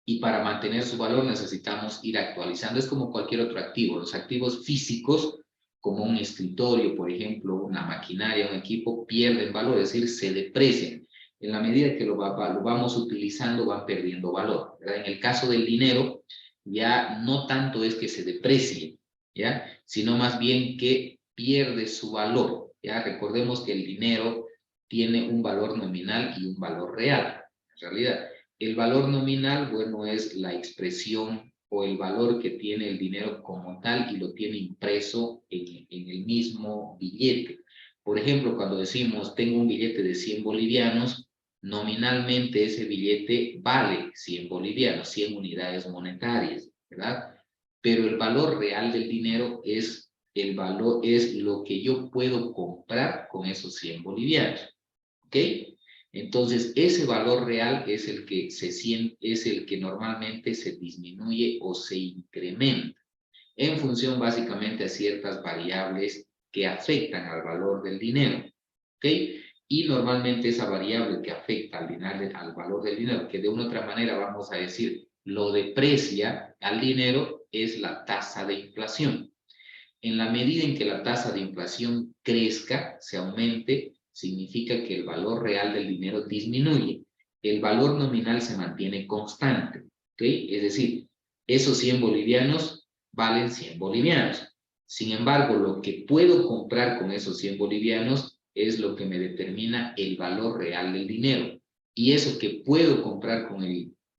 y para mantener su valor necesitamos ir actualizando. Es como cualquier otro activo. Los activos físicos, como un escritorio, por ejemplo, una maquinaria, un equipo, pierden valor, es decir, se deprecian. En la medida que lo vamos utilizando, van perdiendo valor, ¿verdad? En el caso del dinero, ya no tanto es que se deprecie, ¿ya? Sino más bien que pierde su valor, ¿ya? Recordemos que el dinero tiene un valor nominal y un valor real, en realidad. El valor nominal, bueno, es la expresión o el valor que tiene el dinero como tal y lo tiene impreso en el mismo billete. Por ejemplo, cuando decimos tengo un billete de 100 bolivianos, nominalmente ese billete vale 100 bolivianos, 100 unidades monetarias, ¿verdad? Pero el valor real del dinero es lo que yo puedo comprar con esos 100 bolivianos, ¿ok? Entonces, ese valor real es el que es el que normalmente se disminuye o se incrementa en función básicamente a ciertas variables que afectan al valor del dinero, ¿ok? Y normalmente esa variable que afecta al valor del dinero, que de una u otra manera vamos a decir lo deprecia al dinero, es la tasa de inflación. En la medida en que la tasa de inflación crezca, se aumente, significa que el valor real del dinero disminuye. El valor nominal se mantiene constante, ¿ok? Es decir, esos 100 bolivianos valen 100 bolivianos. Sin embargo, lo que puedo comprar con esos 100 bolivianos es lo que me determina el valor real del dinero. Y eso que puedo comprar con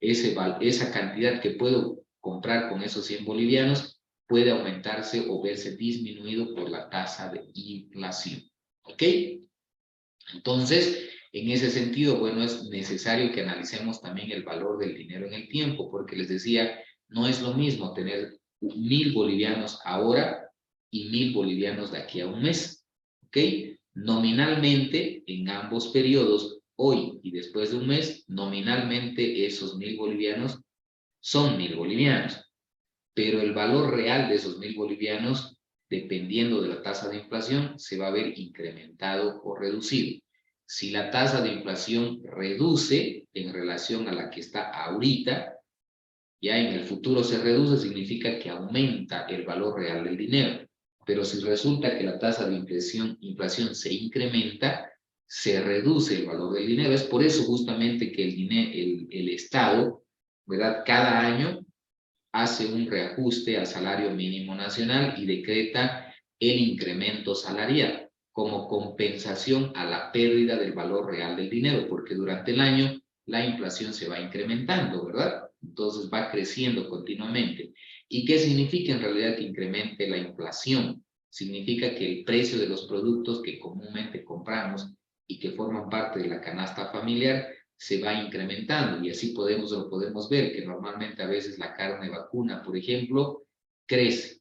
esa cantidad que puedo comprar con esos 100 bolivianos puede aumentarse o verse disminuido por la tasa de inflación. ¿Ok? Entonces, en ese sentido, bueno, es necesario que analicemos también el valor del dinero en el tiempo, porque les decía, no es lo mismo tener 1000 bolivianos ahora y 1000 bolivianos de aquí a un mes. ¿Ok? Nominalmente, en ambos periodos, hoy y después de un mes, nominalmente esos 1000 bolivianos son 1000 bolivianos, pero el valor real de esos 1000 bolivianos, dependiendo de la tasa de inflación, se va a ver incrementado o reducido. Si la tasa de inflación reduce en relación a la que está ahorita, ya en el futuro se reduce, significa que aumenta el valor real del dinero. Pero si resulta que la tasa de inflación se incrementa, se reduce el valor del dinero. Es por eso justamente que el Estado, ¿verdad? Cada año hace un reajuste al salario mínimo nacional y decreta el incremento salarial como compensación a la pérdida del valor real del dinero, porque durante el año la inflación se va incrementando, ¿verdad? Entonces va creciendo continuamente. ¿Y qué significa en realidad que incremente la inflación? Significa que el precio de los productos que comúnmente compramos y que forman parte de la canasta familiar se va incrementando y así lo podemos ver que normalmente a veces la carne vacuna, por ejemplo, crece.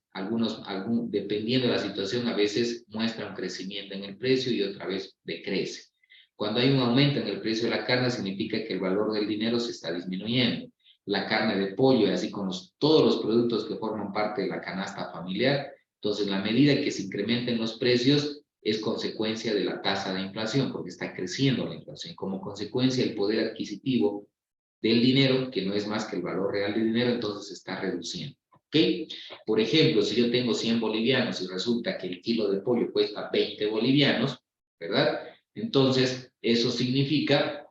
Dependiendo de la situación, a veces muestra un crecimiento en el precio y otra vez decrece. Cuando hay un aumento en el precio de la carne, significa que el valor del dinero se está disminuyendo. La carne de pollo, así como todos los productos que forman parte de la canasta familiar. Entonces, en la medida que se incrementen los precios, es consecuencia de la tasa de inflación, porque está creciendo la inflación. Como consecuencia, el poder adquisitivo del dinero, que no es más que el valor real del dinero, entonces se está reduciendo. ¿Ok? Por ejemplo, si yo tengo 100 bolivianos y resulta que el kilo de pollo cuesta 20 bolivianos, ¿verdad? Entonces, eso significa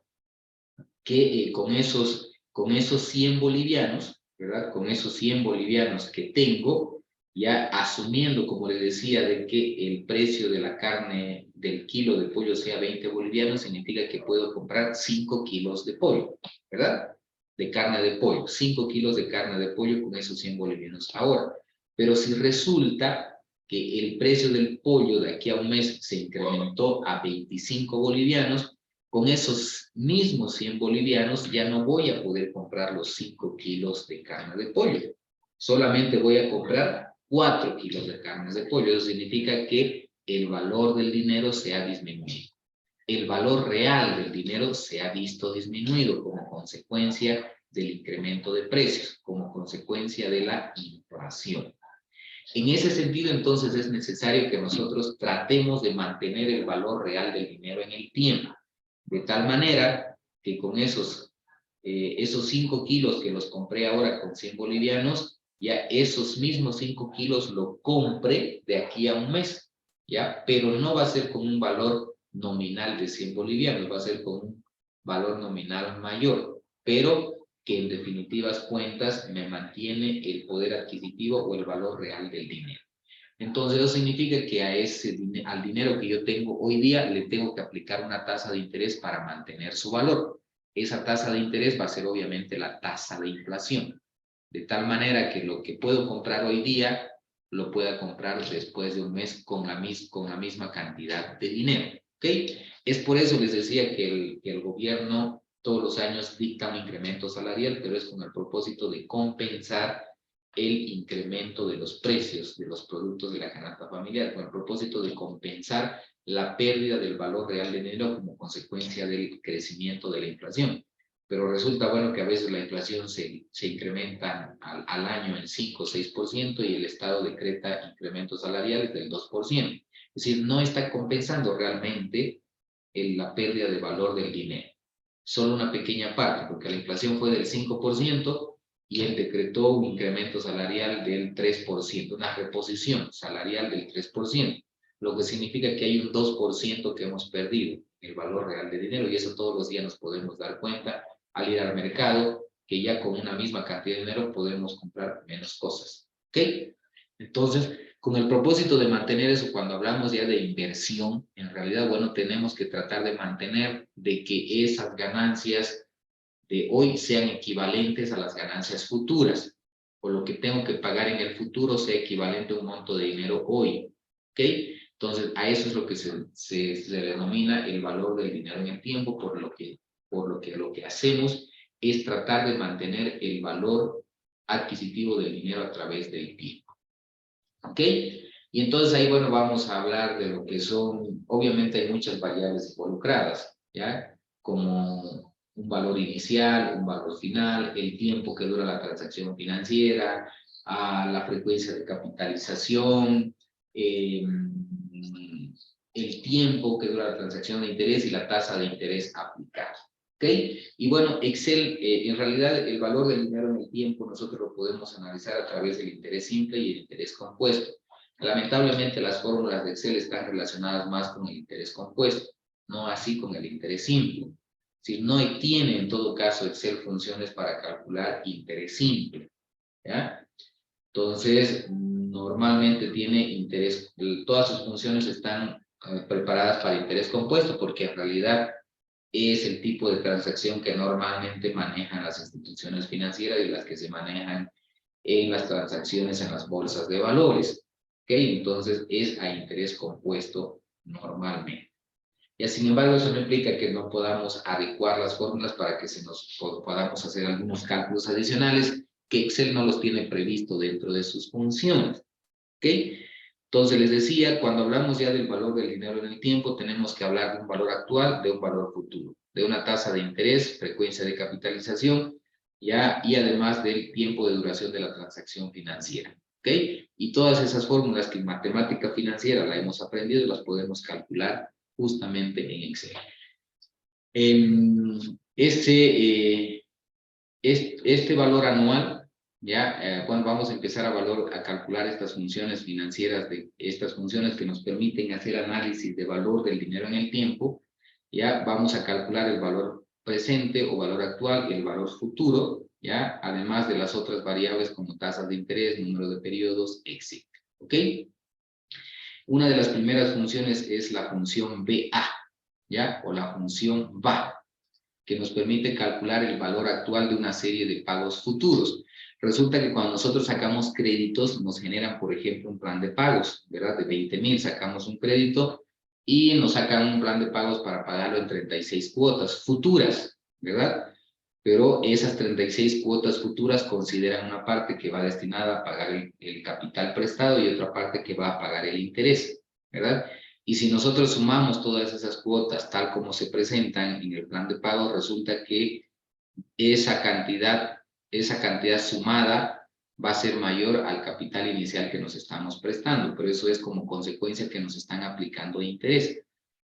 que con esos 100 bolivianos, ¿verdad? Con esos 100 bolivianos que tengo, ya asumiendo, como les decía, de que el precio de la carne del kilo de pollo sea 20 bolivianos, significa que puedo comprar 5 kilos de pollo, ¿verdad? De carne de pollo, 5 kilos de carne de pollo con esos 100 bolivianos ahora. Pero si resulta que el precio del pollo de aquí a un mes se incrementó a 25 bolivianos, con esos mismos 100 bolivianos ya no voy a poder comprar los 5 kilos de carne de pollo. Solamente voy a comprar 4 kilos de carne de pollo. Eso significa que el valor del dinero se ha disminuido. El valor real del dinero se ha visto disminuido como consecuencia del incremento de precios, como consecuencia de la inflación. En ese sentido, entonces, es necesario que nosotros tratemos de mantener el valor real del dinero en el tiempo, de tal manera que con esos esos 5 kilos que los compré ahora con 100 bolivianos, ya esos mismos 5 kilos lo compre de aquí a un mes, ya, pero no va a ser con un valor nominal de 100 bolivianos, va a ser con un valor nominal mayor, pero que en definitivas cuentas me mantiene el poder adquisitivo o el valor real del dinero. Entonces eso significa que al dinero que yo tengo hoy día le tengo que aplicar una tasa de interés para mantener su valor. Esa tasa de interés va a ser obviamente la tasa de inflación, de tal manera que lo que puedo comprar hoy día lo pueda comprar después de un mes con la misma cantidad de dinero. ¿Okay? Es por eso les decía que el gobierno todos los años dicta un incremento salarial, pero es con el propósito de compensar el incremento de los precios de los productos de la canasta familiar, con el propósito de compensar la pérdida del valor real del dinero como consecuencia del crecimiento de la inflación. Pero resulta bueno que a veces la inflación se incrementa al año en 5 o 6% y el Estado decreta incrementos salariales del 2%. Es decir, no está compensando realmente la pérdida de valor del dinero. Solo una pequeña parte, porque la inflación fue del 5%, y él decretó un incremento salarial del 3%, una reposición salarial del 3%, lo que significa que hay un 2% que hemos perdido, el valor real del dinero, y eso todos los días nos podemos dar cuenta al ir al mercado, que ya con una misma cantidad de dinero podemos comprar menos cosas. ¿Ok? Entonces, con el propósito de mantener eso, cuando hablamos ya de inversión, en realidad, bueno, tenemos que tratar de mantener de que esas ganancias de hoy sean equivalentes a las ganancias futuras, o lo que tengo que pagar en el futuro sea equivalente a un monto de dinero hoy. ¿Ok? Entonces, a eso es lo que se denomina el valor del dinero en el tiempo, por lo que lo que hacemos es tratar de mantener el valor adquisitivo del dinero a través del tiempo. ¿Ok? Y entonces ahí, bueno, vamos a hablar de lo que son, obviamente hay muchas variables involucradas, ¿ya? Como un valor inicial, un valor final, el tiempo que dura la transacción financiera, la frecuencia de capitalización, el tiempo que dura la transacción de interés y la tasa de interés aplicada. ¿Ok? Y bueno, Excel, en realidad el valor del dinero en el tiempo nosotros lo podemos analizar a través del interés simple y el interés compuesto. Lamentablemente las fórmulas de Excel están relacionadas más con el interés compuesto, no así con el interés simple. Si no tiene en todo caso Excel funciones para calcular interés simple, ¿ya? Entonces, normalmente tiene interés, todas sus funciones están preparadas para interés compuesto, porque en realidad es el tipo de transacción que normalmente manejan las instituciones financieras y las que se manejan en las transacciones en las bolsas de valores. ¿Ok? Entonces es a interés compuesto normalmente. Y sin embargo, eso no implica que no podamos adecuar las fórmulas para que podamos hacer algunos cálculos adicionales que Excel no los tiene previsto dentro de sus funciones. ¿Ok? Entonces les decía, cuando hablamos ya del valor del dinero en el tiempo, tenemos que hablar de un valor actual, de un valor futuro, de una tasa de interés, frecuencia de capitalización, ya, y además del tiempo de duración de la transacción financiera. ¿Ok? Y todas esas fórmulas que en matemática financiera la hemos aprendido, las podemos calcular justamente en Excel. Este valor anual, ya cuando vamos a empezar a calcular estas funciones financieras, de estas funciones que nos permiten hacer análisis de valor del dinero en el tiempo, ya vamos a calcular el valor presente o valor actual y el valor futuro, ya además de las otras variables como tasas de interés, número de periodos, etc. ¿Ok? Una de las primeras funciones es la función BA, ¿ya? O la función VA, que nos permite calcular el valor actual de una serie de pagos futuros. Resulta que cuando nosotros sacamos créditos, nos generan, por ejemplo, un plan de pagos, ¿verdad? De 20,000 sacamos un crédito y nos sacan un plan de pagos para pagarlo en 36 cuotas futuras, ¿verdad? Pero esas 36 cuotas futuras consideran una parte que va destinada a pagar el capital prestado y otra parte que va a pagar el interés, ¿verdad? Y si nosotros sumamos todas esas cuotas tal como se presentan en el plan de pago, resulta que esa cantidad sumada va a ser mayor al capital inicial que nos estamos prestando, pero eso es como consecuencia que nos están aplicando interés.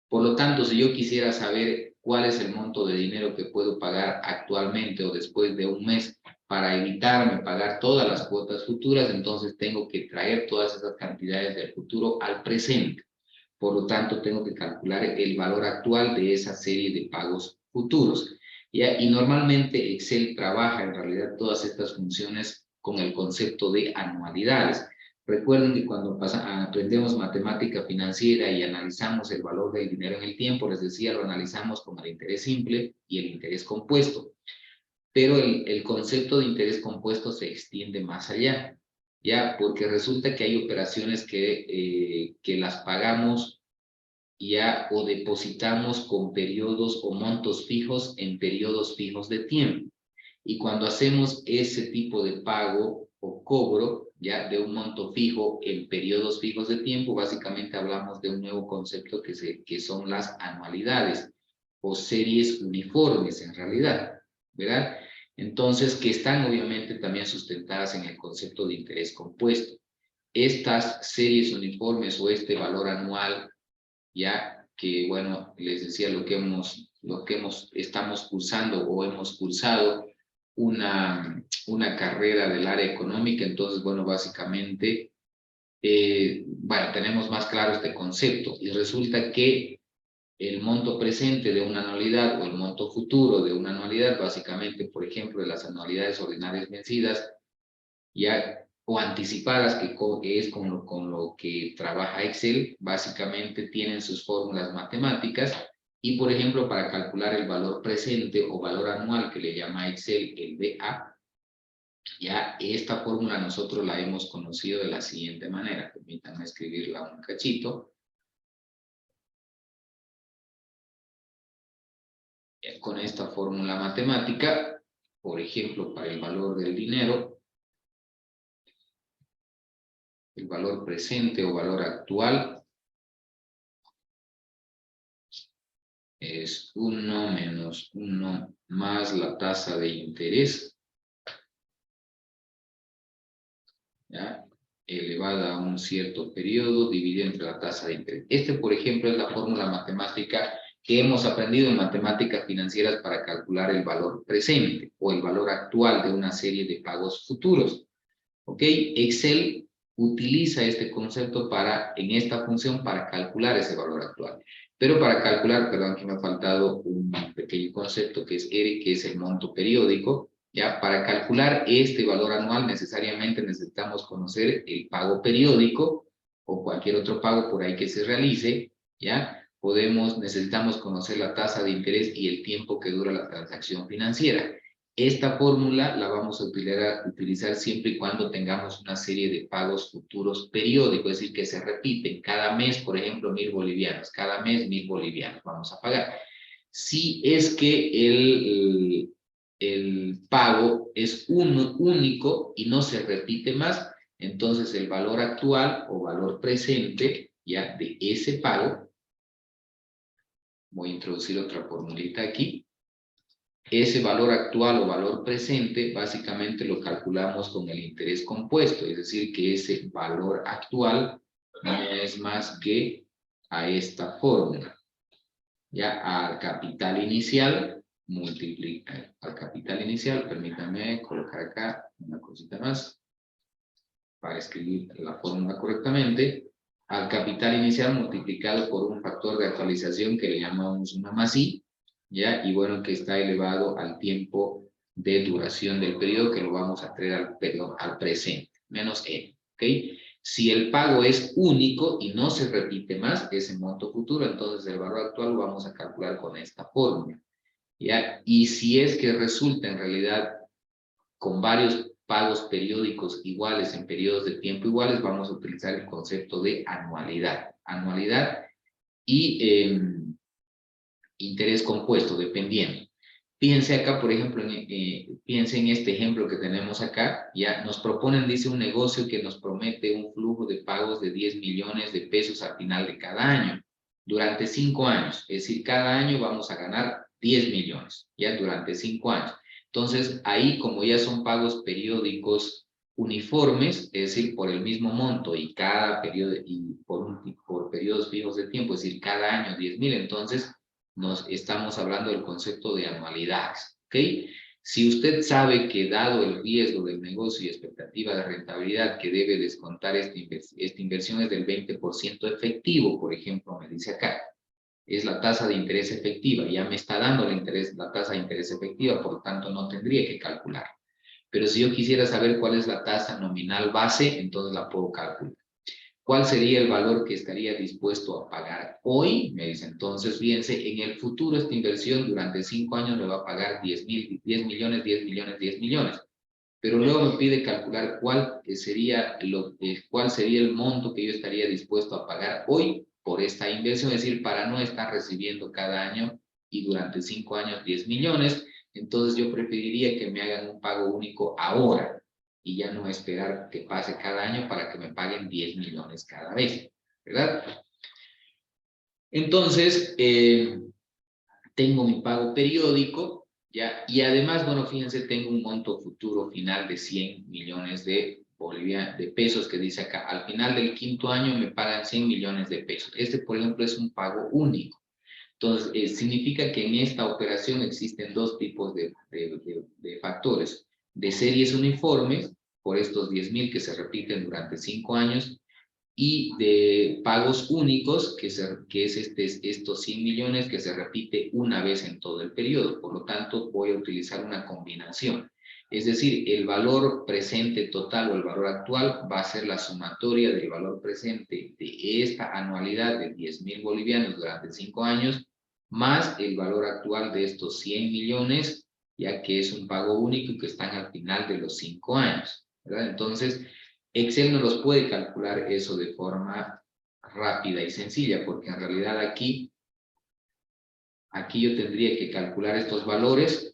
Por lo tanto, si yo quisiera saber cuál es el monto de dinero que puedo pagar actualmente o después de un mes para evitarme pagar todas las cuotas futuras, entonces tengo que traer todas esas cantidades del futuro al presente. Por lo tanto, tengo que calcular el valor actual de esa serie de pagos futuros. ¿Ya? Y normalmente Excel trabaja en realidad todas estas funciones con el concepto de anualidades. Recuerden que cuando aprendemos matemática financiera y analizamos el valor del dinero en el tiempo, les decía, lo analizamos con el interés simple y el interés compuesto. Pero el concepto de interés compuesto se extiende más allá, ¿ya? Porque resulta que hay operaciones que las pagamos ya o depositamos con periodos o montos fijos en periodos fijos de tiempo. Y cuando hacemos ese tipo de pago o cobro ya de un monto fijo en periodos fijos de tiempo, básicamente hablamos de un nuevo concepto que son las anualidades o series uniformes en realidad, ¿verdad? Entonces, que están obviamente también sustentadas en el concepto de interés compuesto. Estas series uniformes o este valor anual, ya que, bueno, les decía estamos cursando o hemos cursado una carrera del área económica, entonces, bueno, básicamente, bueno, tenemos más claro este concepto y resulta que el monto presente de una anualidad o el monto futuro de una anualidad, básicamente, por ejemplo, de las anualidades ordinarias vencidas, ya o anticipadas, que es con lo que trabaja Excel, básicamente tienen sus fórmulas matemáticas y, por ejemplo, para calcular el valor presente o valor anual que le llama Excel el BA, ya esta fórmula nosotros la hemos conocido de la siguiente manera. Permítanme escribirla un cachito. Con esta fórmula matemática, por ejemplo, para el valor del dinero, el valor presente o valor actual es 1 menos 1 más la tasa de interés, ¿ya? Elevada a un cierto periodo dividido entre la tasa de interés. Por ejemplo, es la fórmula matemática que hemos aprendido en matemáticas financieras para calcular el valor presente o el valor actual de una serie de pagos futuros. ¿Ok? Excel utiliza este concepto en esta función para calcular ese valor actual. Pero para calcular, perdón, que me ha faltado un pequeño concepto que es R, que es el monto periódico. ¿Ya? Para calcular este valor anual necesariamente necesitamos conocer el pago periódico o cualquier otro pago por ahí que se realice. ¿Ya? Necesitamos conocer la tasa de interés y el tiempo que dura la transacción financiera. Esta fórmula la vamos a utilizar siempre y cuando tengamos una serie de pagos futuros periódicos, es decir, que se repiten cada mes, por ejemplo, 1.000 bolivianos, cada mes 1.000 bolivianos vamos a pagar. Si es que el pago es único y no se repite más, entonces el valor actual o valor presente ya de ese pago, voy a introducir otra formulita aquí, ese valor actual o valor presente básicamente lo calculamos con el interés compuesto, es decir, que ese valor actual no es más que a esta fórmula. Ya al capital inicial, permítanme colocar acá una cosita más para escribir la fórmula correctamente, al capital inicial multiplicado por un factor de actualización que le llamamos una más I, ¿ya? Y bueno, que está elevado al tiempo de duración del periodo, que lo vamos a traer al presente, menos N, ¿ok? Si el pago es único y no se repite más, ese monto futuro, entonces el valor actual lo vamos a calcular con esta fórmula, ¿ya? Y si es que resulta en realidad con varios pagos periódicos iguales en periodos de tiempo iguales, vamos a utilizar el concepto de anualidad. Anualidad y interés compuesto, dependiendo. Fíjense acá, por ejemplo, piensen en este ejemplo que tenemos acá, ya nos proponen, dice, un negocio que nos promete un flujo de pagos de 10 millones de pesos al final de cada año, durante 5 años, es decir, cada año vamos a ganar 10 millones, ya durante 5 años. Entonces, ahí como ya son pagos periódicos uniformes, es decir, por el mismo monto y cada periodo, y por periodos fijos de tiempo, es decir, cada año 10.000, entonces nos estamos hablando del concepto de anualidades, ¿ok? Si usted sabe que dado el riesgo del negocio y expectativa de rentabilidad que debe descontar esta inversión es del 20% efectivo, por ejemplo, me dice acá, es la tasa de interés efectiva, ya me está dando la tasa de interés efectiva, por lo tanto no tendría que calcular. Pero si yo quisiera saber cuál es la tasa nominal base, entonces la puedo calcular. ¿Cuál sería el valor que estaría dispuesto a pagar hoy? Me dice, entonces, fíjense, en el futuro esta inversión durante 5 años me va a pagar 10 millones, 10 millones, 10 millones. Pero luego me pide calcular cuál sería el monto que yo estaría dispuesto a pagar hoy por esta inversión, es decir, para no estar recibiendo cada año y durante 5 años 10 millones. Entonces yo preferiría que me hagan un pago único ahora y ya no esperar que pase cada año para que me paguen 10 millones cada vez, ¿verdad? Entonces, tengo mi pago periódico, ¿ya? Y además, bueno, fíjense, tengo un monto futuro final de 100 millones de pesos que dice acá. Al final del 5º año me pagan 100 millones de pesos. Este, por ejemplo, es un pago único. Entonces, significa que en esta operación existen dos tipos de factores. De series uniformes, por estos 10.000 que se repiten durante 5 años, y de pagos únicos, que es estos 100 millones que se repite una vez en todo el periodo. Por lo tanto, voy a utilizar una combinación. Es decir, el valor presente total o el valor actual va a ser la sumatoria del valor presente de esta anualidad de 10.000 bolivianos durante 5 años, más el valor actual de estos 100 millones, ya que es un pago único y que están al final de los 5 años, ¿verdad? Entonces, Excel no los puede calcular eso de forma rápida y sencilla, porque en realidad aquí yo tendría que calcular estos valores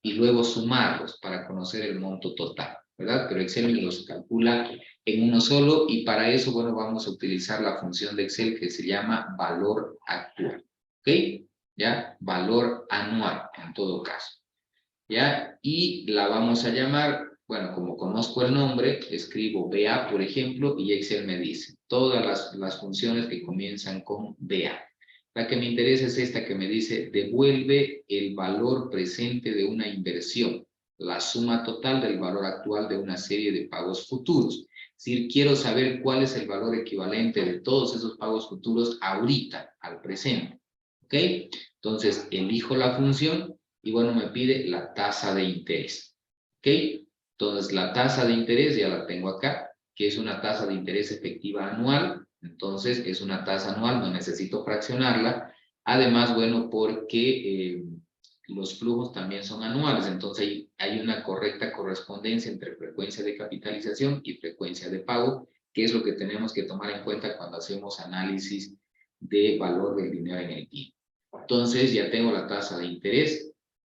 y luego sumarlos para conocer el monto total, ¿verdad? Pero Excel me los calcula en uno solo y para eso, bueno, vamos a utilizar la función de Excel que se llama valor actual, ¿ok? ¿Ya? Valor anual, en todo caso, ¿ya? Y la vamos a llamar, bueno, como conozco el nombre, escribo BA, por ejemplo, y Excel me dice todas las funciones que comienzan con BA. La que me interesa es esta que me dice, devuelve el valor presente de una inversión, la suma total del valor actual de una serie de pagos futuros. Es decir, quiero saber cuál es el valor equivalente de todos esos pagos futuros ahorita, al presente. ¿Ok? Entonces, elijo la función y bueno, me pide la tasa de interés. ¿Ok? Entonces, la tasa de interés ya la tengo acá, que es una tasa de interés efectiva anual. Entonces, es una tasa anual, no necesito fraccionarla. Además, bueno, porque los flujos también son anuales. Entonces, hay una correcta correspondencia entre frecuencia de capitalización y frecuencia de pago, que es lo que tenemos que tomar en cuenta cuando hacemos análisis de valor del dinero en el tiempo. Entonces, ya tengo la tasa de interés.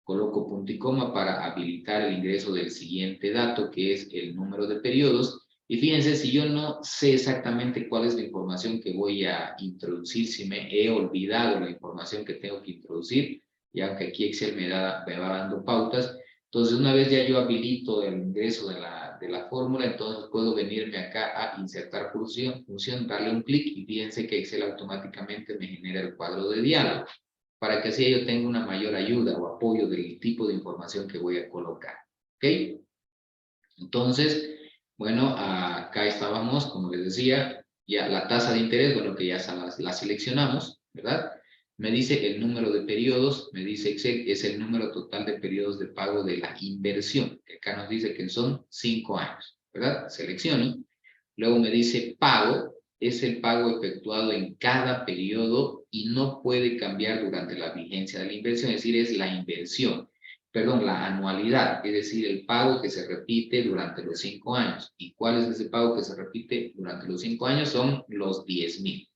Coloco punto y coma para habilitar el ingreso del siguiente dato, que es el número de periodos. Y fíjense, si yo no sé exactamente cuál es la información que voy a introducir, si me he olvidado la información que tengo que introducir, y aunque aquí Excel me va dando pautas, entonces una vez ya yo habilito el ingreso de la fórmula, entonces puedo venirme acá a insertar función, darle un clic y fíjense que Excel automáticamente me genera el cuadro de diálogo, para que así yo tenga una mayor ayuda o apoyo del tipo de información que voy a colocar. ¿Ok? Entonces, bueno, acá estábamos, como les decía, ya la tasa de interés, bueno, que ya la seleccionamos, ¿verdad? Me dice el número de periodos, me dice Excel, es el número total de periodos de pago de la inversión, que acá nos dice que son 5 años, ¿verdad? Selecciono. Luego me dice pago, es el pago efectuado en cada periodo y no puede cambiar durante la vigencia de la inversión, es decir, es la inversión, perdón, la anualidad, es decir, el pago que se repite durante los 5 años. ¿Y cuál es ese pago que se repite durante los 5 años? Son los 10.000,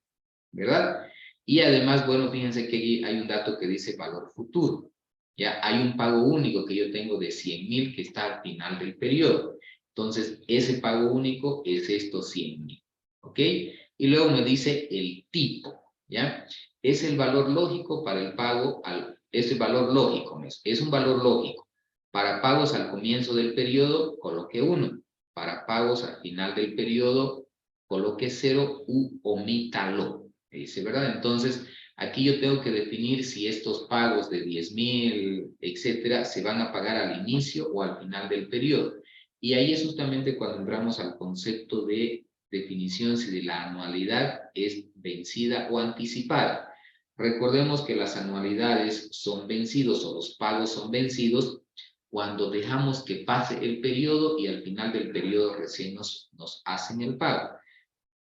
¿verdad? Y además, bueno, fíjense que aquí hay un dato que dice valor futuro. Ya hay un pago único que yo tengo de 100.000 que está al final del periodo. Entonces, ese pago único es estos 100.000. ¿Ok? Y luego me dice el tipo. ¿Ya? Es el valor lógico para el pago, es el valor lógico, es un valor lógico. Para pagos al comienzo del periodo, coloque 1. Para pagos al final del periodo, coloque 0 u omítalo. Dice, ¿verdad? Entonces, Aquí yo tengo que definir si estos pagos de 10.000, etcétera, se van a pagar al inicio o al final del periodo. Y ahí es justamente cuando entramos al concepto de definición si de la anualidad es vencida o anticipada. Recordemos que las anualidades son vencidos o los pagos son vencidos cuando dejamos que pase el periodo y al final del periodo recién nos hacen el pago.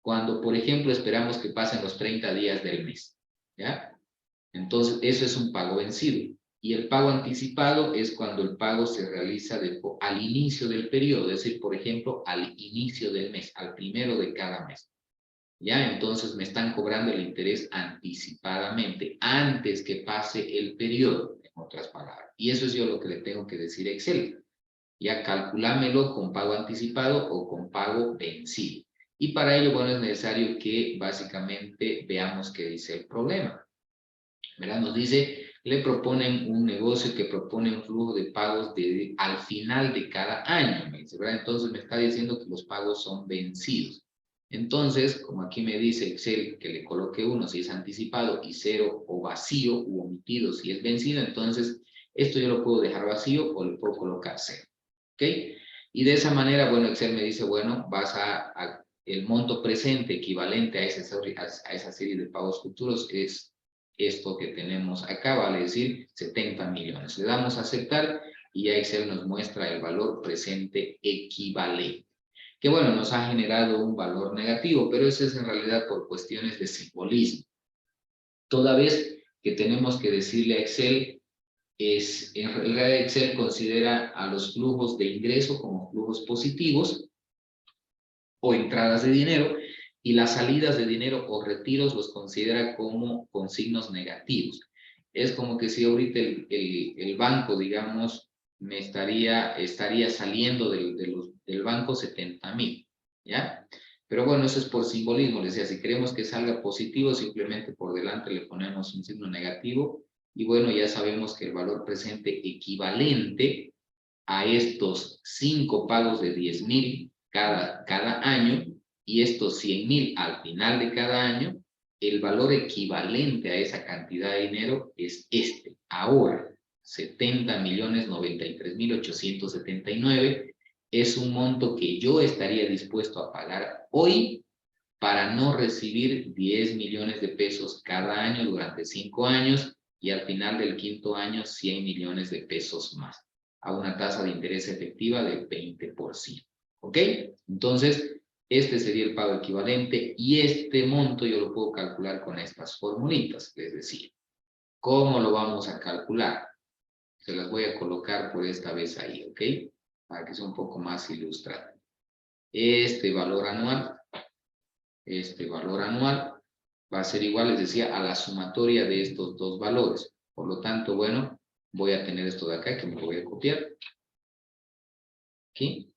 Cuando, por ejemplo, esperamos que pasen los 30 días del mes, ¿ya? Entonces, eso es un pago vencido. Y el pago anticipado es cuando el pago se realiza al inicio del periodo, es decir, por ejemplo, al inicio del mes, al primero de cada mes. ¿Ya? Entonces me están cobrando el interés anticipadamente, antes que pase el periodo, en otras palabras. Y eso es yo lo que le tengo que decir a Excel. Ya calculámelo con pago anticipado o con pago vencido. Y para ello, bueno, es necesario que básicamente veamos qué dice el problema. ¿Verdad? Nos dice, le proponen un negocio que propone un flujo de pagos al final de cada año. Me dice, ¿verdad? Entonces me está diciendo que los pagos son vencidos. Entonces, como aquí me dice Excel que le coloque 1 si es anticipado y 0 o vacío u omitido si es vencido, entonces esto yo lo puedo dejar vacío o le puedo colocar 0. ¿Ok? Y de esa manera, bueno, Excel me dice, bueno, vas a el monto presente equivalente a esa serie de pagos futuros es esto que tenemos acá, vale decir 70 millones. Le damos a aceptar y ya Excel nos muestra el valor presente equivalente. Que bueno, nos ha generado un valor negativo, pero eso es en realidad por cuestiones de simbolismo. Toda vez que tenemos que decirle a Excel, en realidad Excel considera a los flujos de ingreso como flujos positivos o entradas de dinero, y las salidas de dinero o retiros los considera como con signos negativos. Es como que si ahorita el banco, digamos, me estaría saliendo del banco 70.000, ¿ya? Pero bueno, eso es por simbolismo. Les decía, si queremos que salga positivo, simplemente por delante le ponemos un signo negativo. Y bueno, ya sabemos que el valor presente equivalente a estos 5 pagos de 10.000 cada año y estos 100.000 al final de cada año, el valor equivalente a esa cantidad de dinero es este. Ahora, 70.093.879 es un monto que yo estaría dispuesto a pagar hoy para no recibir 10 millones de pesos cada año durante 5 años y al final del 5.º año 100 millones de pesos más, a una tasa de interés efectiva del 20%. ¿Ok? Entonces, este sería el pago equivalente y este monto yo lo puedo calcular con estas formulitas, es decir, ¿cómo lo vamos a calcular? Se las voy a colocar por esta vez ahí, ¿ok? Para que sea un poco más ilustrativo. Este valor anual va a ser igual, les decía, a la sumatoria de estos dos valores. Por lo tanto, bueno, voy a tener esto de acá, que me lo voy a copiar. Aquí.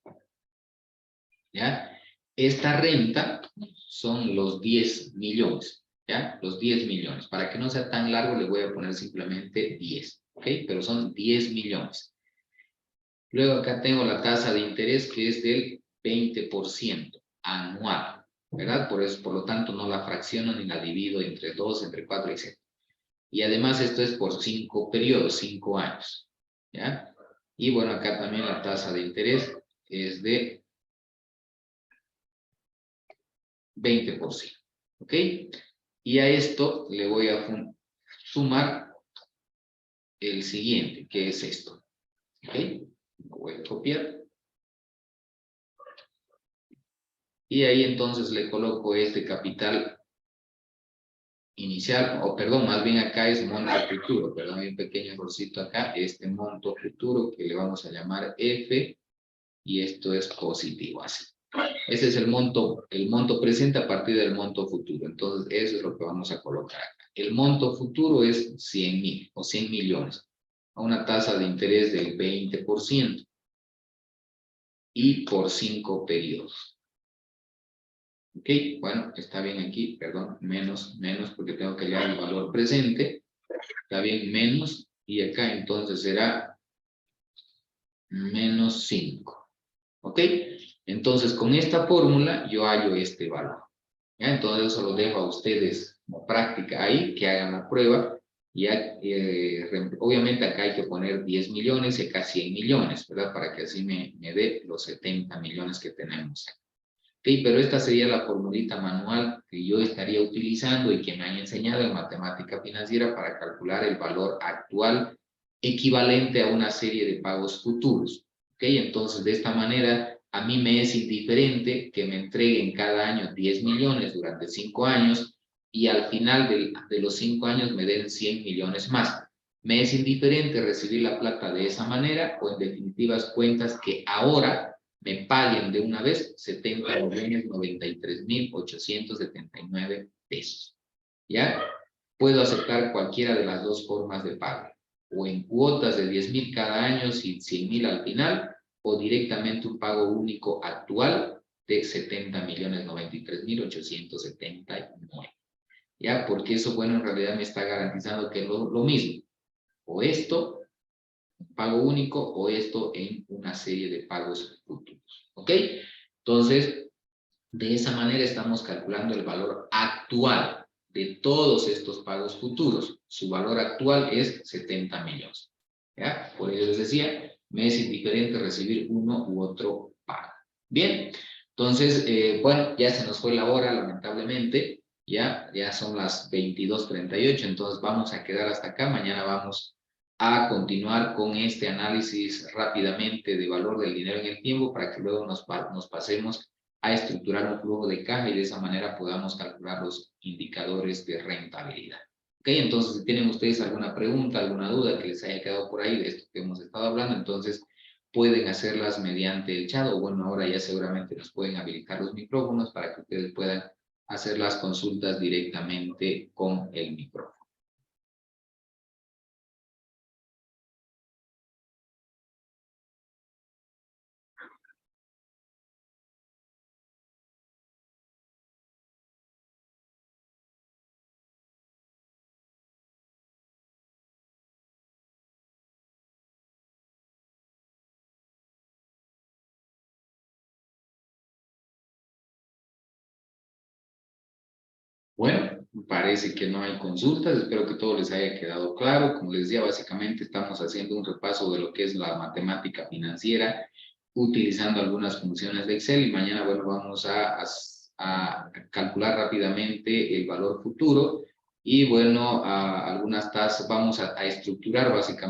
¿Ya? Esta renta son los 10 millones, ¿ya? Los 10 millones. Para que no sea tan largo, le voy a poner simplemente 10, ¿ok? Pero son 10 millones. Luego acá tengo la tasa de interés que es del 20% anual, ¿verdad? Por lo tanto, no la fracciono ni la divido entre 2, entre 4, etc. Y además esto es por 5 periodos, 5 años, ¿ya? Y bueno, acá también la tasa de interés es de 20%, ¿ok? Y a esto le voy a sumar el siguiente, que es esto, ¿ok? Lo voy a copiar. Y ahí entonces le coloco este capital inicial, o perdón, más bien acá es monto futuro, perdón, hay un pequeño errorcito acá, este monto futuro que le vamos a llamar F, y esto es positivo, así. Ese es el monto presente a partir del monto futuro. Entonces, eso es lo que vamos a colocar acá. El monto futuro es 100.000 o 100 millones a una tasa de interés del 20% y por 5 periodos. Ok, bueno, está bien aquí, perdón, menos, porque tengo que hallar el valor presente. Está bien, menos, y acá entonces será menos 5. ¿Ok? Entonces, con esta fórmula yo hallo este valor. ¿Ya? Entonces, eso lo dejo a ustedes como práctica ahí, que hagan la prueba. Ya, obviamente acá hay que poner 10 millones y acá 100 millones, ¿verdad? Para que así me dé los 70 millones que tenemos. Ok, pero esta sería la formulita manual que yo estaría utilizando y que me han enseñado en matemática financiera para calcular el valor actual equivalente a una serie de pagos futuros. Ok, entonces de esta manera a mí me es indiferente que me entreguen cada año 10 millones durante 5 años y al final de los 5 años me den 100 millones más. Me es indiferente recibir la plata de esa manera o en definitivas cuentas que ahora me paguen de una vez 70.093.879 pesos. ¿Ya? Puedo aceptar cualquiera de las dos formas de pago, o en cuotas de 10.000 cada año y 100.000 al final, o directamente un pago único actual de 70.093.879. ¿Ya? Porque eso, bueno, en realidad me está garantizando que es lo mismo. O esto, un pago único, o esto en una serie de pagos futuros. ¿Ok? Entonces, de esa manera estamos calculando el valor actual de todos estos pagos futuros. Su valor actual es 70 millones. ¿Ya? Por ello les decía, me es indiferente recibir uno u otro pago. Bien, entonces, bueno, ya se nos fue la hora, lamentablemente. Ya son las 22:38, entonces vamos a quedar hasta acá. Mañana vamos a continuar con este análisis rápidamente de valor del dinero en el tiempo para que luego nos pasemos a estructurar un flujo de caja y de esa manera podamos calcular los indicadores de rentabilidad. Ok, entonces si tienen ustedes alguna pregunta, alguna duda que les haya quedado por ahí de esto que hemos estado hablando, entonces pueden hacerlas mediante el chat, o bueno, ahora ya seguramente nos pueden habilitar los micrófonos para que ustedes puedan hacer las consultas directamente con el micrófono. Bueno, parece que no hay consultas, espero que todo les haya quedado claro. Como les decía, básicamente estamos haciendo un repaso de lo que es la matemática financiera, utilizando algunas funciones de Excel y mañana, bueno, vamos a calcular rápidamente el valor futuro y, bueno, algunas tasas, vamos a estructurar básicamente